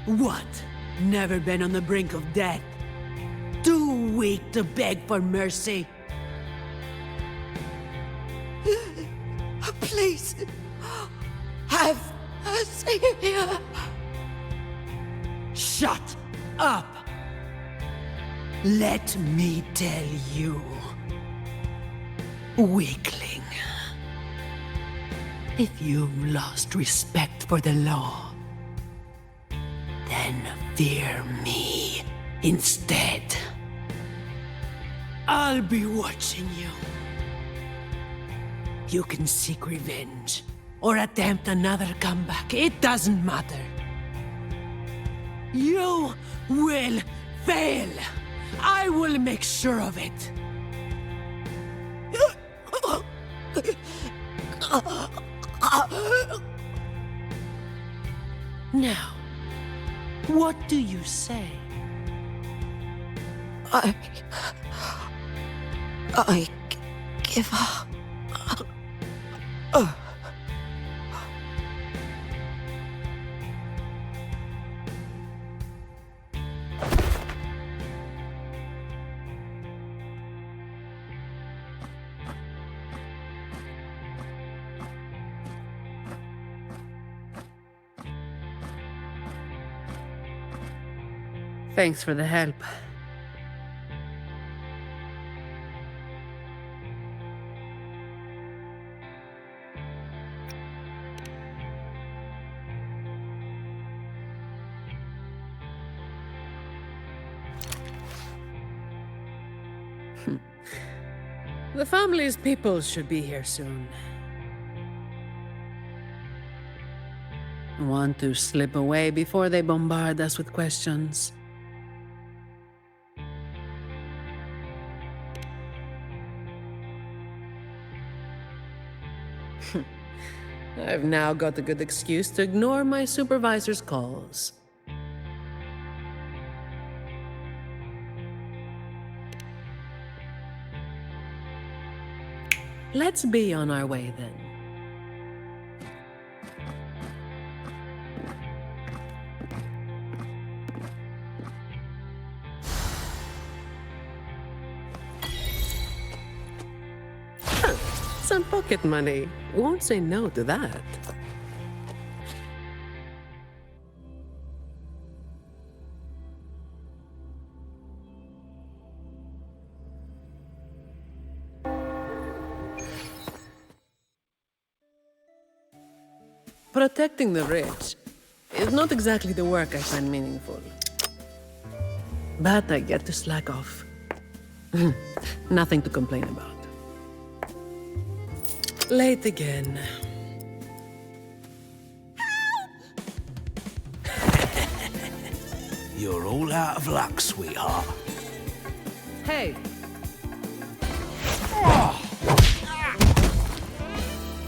What? Never been on the brink of death? Too weak to beg for mercy? Please, have a savior. Shut up! Let me tell you, weakling. If you've lost respect for the law, then fear me instead. I'll be watching you. You can seek revenge or attempt another comeback. It doesn't matter. You will fail. I will make sure of it. Now, what do you say? I give up. Thanks for the help. The family's people should be here soon. Want to slip away before they bombard us with questions. I've now got a good excuse to ignore my supervisor's calls. Let's be on our way then. Some pocket money. Won't say no to that. Protecting the rich is not exactly the work I find meaningful. But I get to slack off. Nothing to complain about. Late again. You're all out of luck, sweetheart. Hey!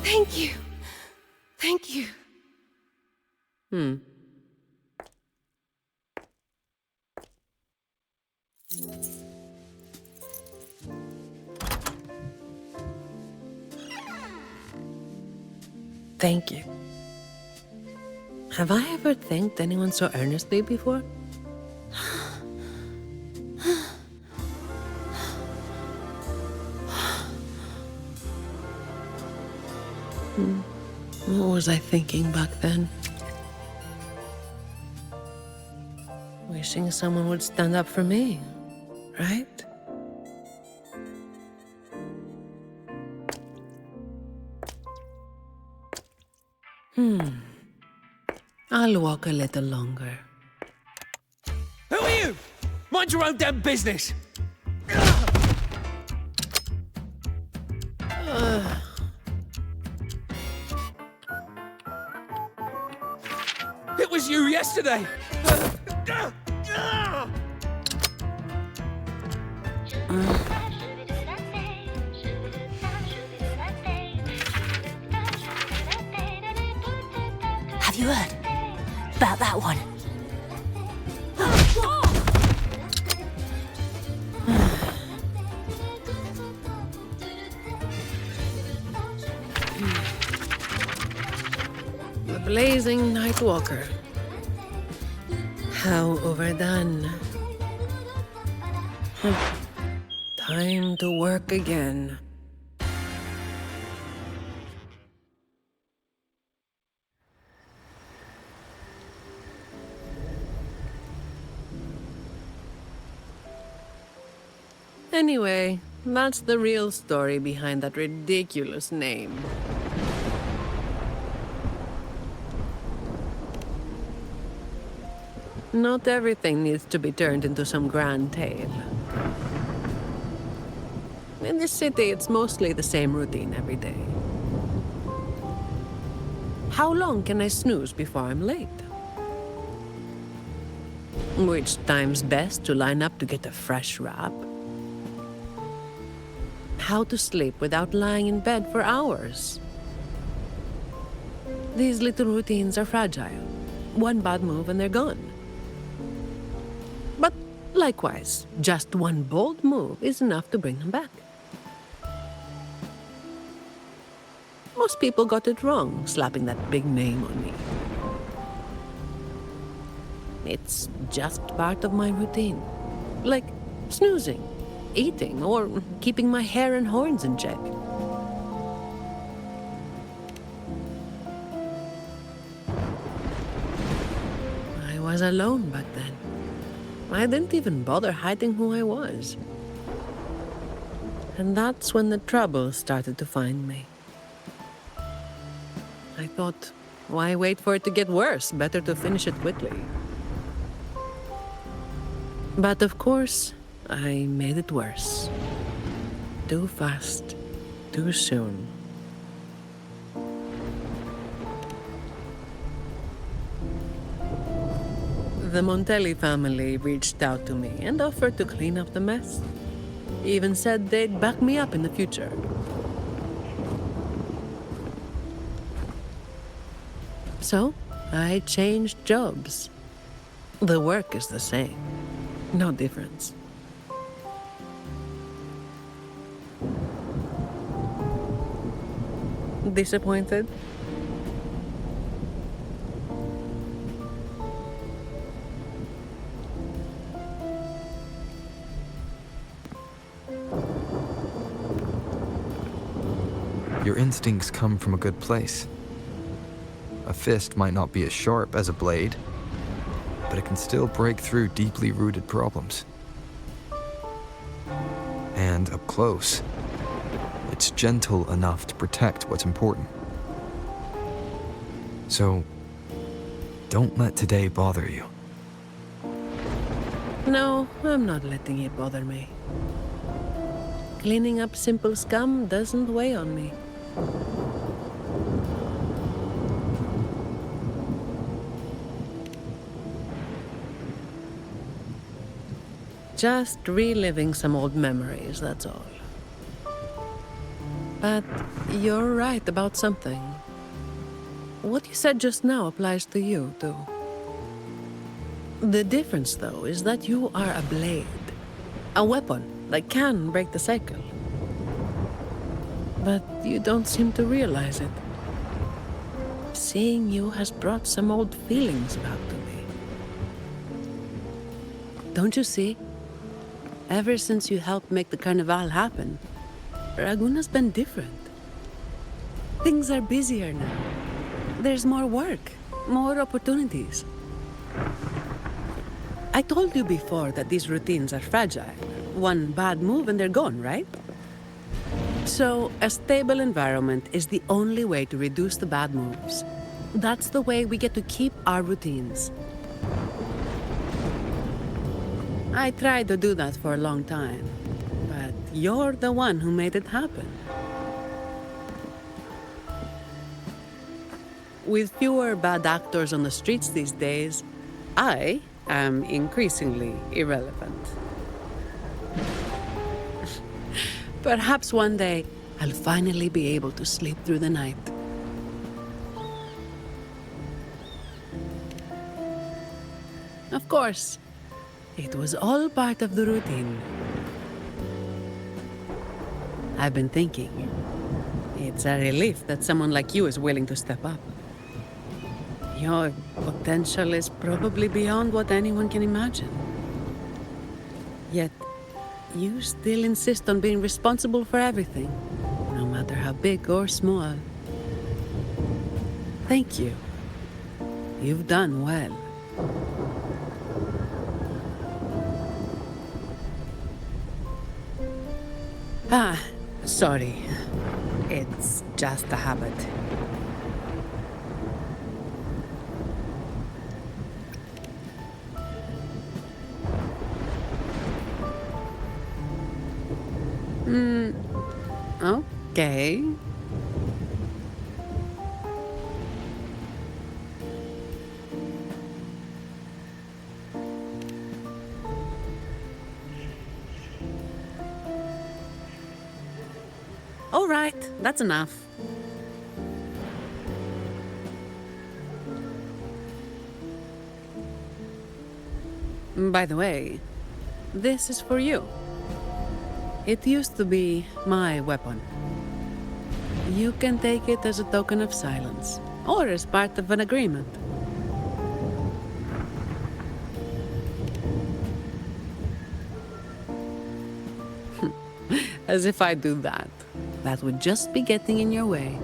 Thank you. Thank you. Thank you. Have I ever thanked anyone so earnestly before? What was I thinking back then? Wishing someone would stand up for me, right? I'll walk a little longer. Who are you? Mind your own damn business. It was you yesterday. Have you heard about that one? blazing night walker. How overdone. Time to work again. Anyway, that's the real story behind that ridiculous name. Not everything needs to be turned into some grand tale. In this city, it's mostly the same routine every day. How long can I snooze before I'm late? Which time's best to line up to get a fresh wrap? How to sleep without lying in bed for hours? These little routines are fragile. One bad move and they're gone. But likewise, just one bold move is enough to bring them back. Most people got it wrong, slapping that big name on me. It's just part of my routine. Like snoozing, eating, or keeping my hair and horns in check. I was alone back then. I didn't even bother hiding who I was. And that's when the trouble started to find me. I thought, why wait for it to get worse? Better to finish it quickly. But of course, I made it worse. Too fast, too soon. The Montelli family reached out to me and offered to clean up the mess. Even said they'd back me up in the future. So, I changed jobs. The work is the same. No difference. Disappointed? Your instincts come from a good place. A fist might not be as sharp as a blade, but it can still break through deeply rooted problems. And up close, it's gentle enough to protect what's important. So, don't let today bother you. No, I'm not letting it bother me. Cleaning up simple scum doesn't weigh on me. Just reliving some old memories, that's all. But you're right about something. What you said just now applies to you, too. The difference, though, is that you are a blade. A weapon that can break the cycle. But you don't seem to realize it. Seeing you has brought some old feelings back to me. Don't you see? Ever since you helped make the carnival happen, Raguna's been different. Things are busier now. There's more work, more opportunities. I told you before that these routines are fragile. One bad move and they're gone, right? So, a stable environment is the only way to reduce the bad moves. That's the way we get to keep our routines. I tried to do that for a long time, but you're the one who made it happen. With fewer bad actors on the streets these days, I am increasingly irrelevant. Perhaps one day, I'll finally be able to sleep through the night. Of course, it was all part of the routine. I've been thinking, it's a relief that someone like you is willing to step up. Your potential is probably beyond what anyone can imagine. Yet, you still insist on being responsible for everything, no matter how big or small. Thank you. You've done well. Sorry. It's just a habit. Okay. All right, that's enough. By the way, this is for you. It used to be my weapon. You can take it as a token of silence, or as part of an agreement. As if I do that. That would just be getting in your way.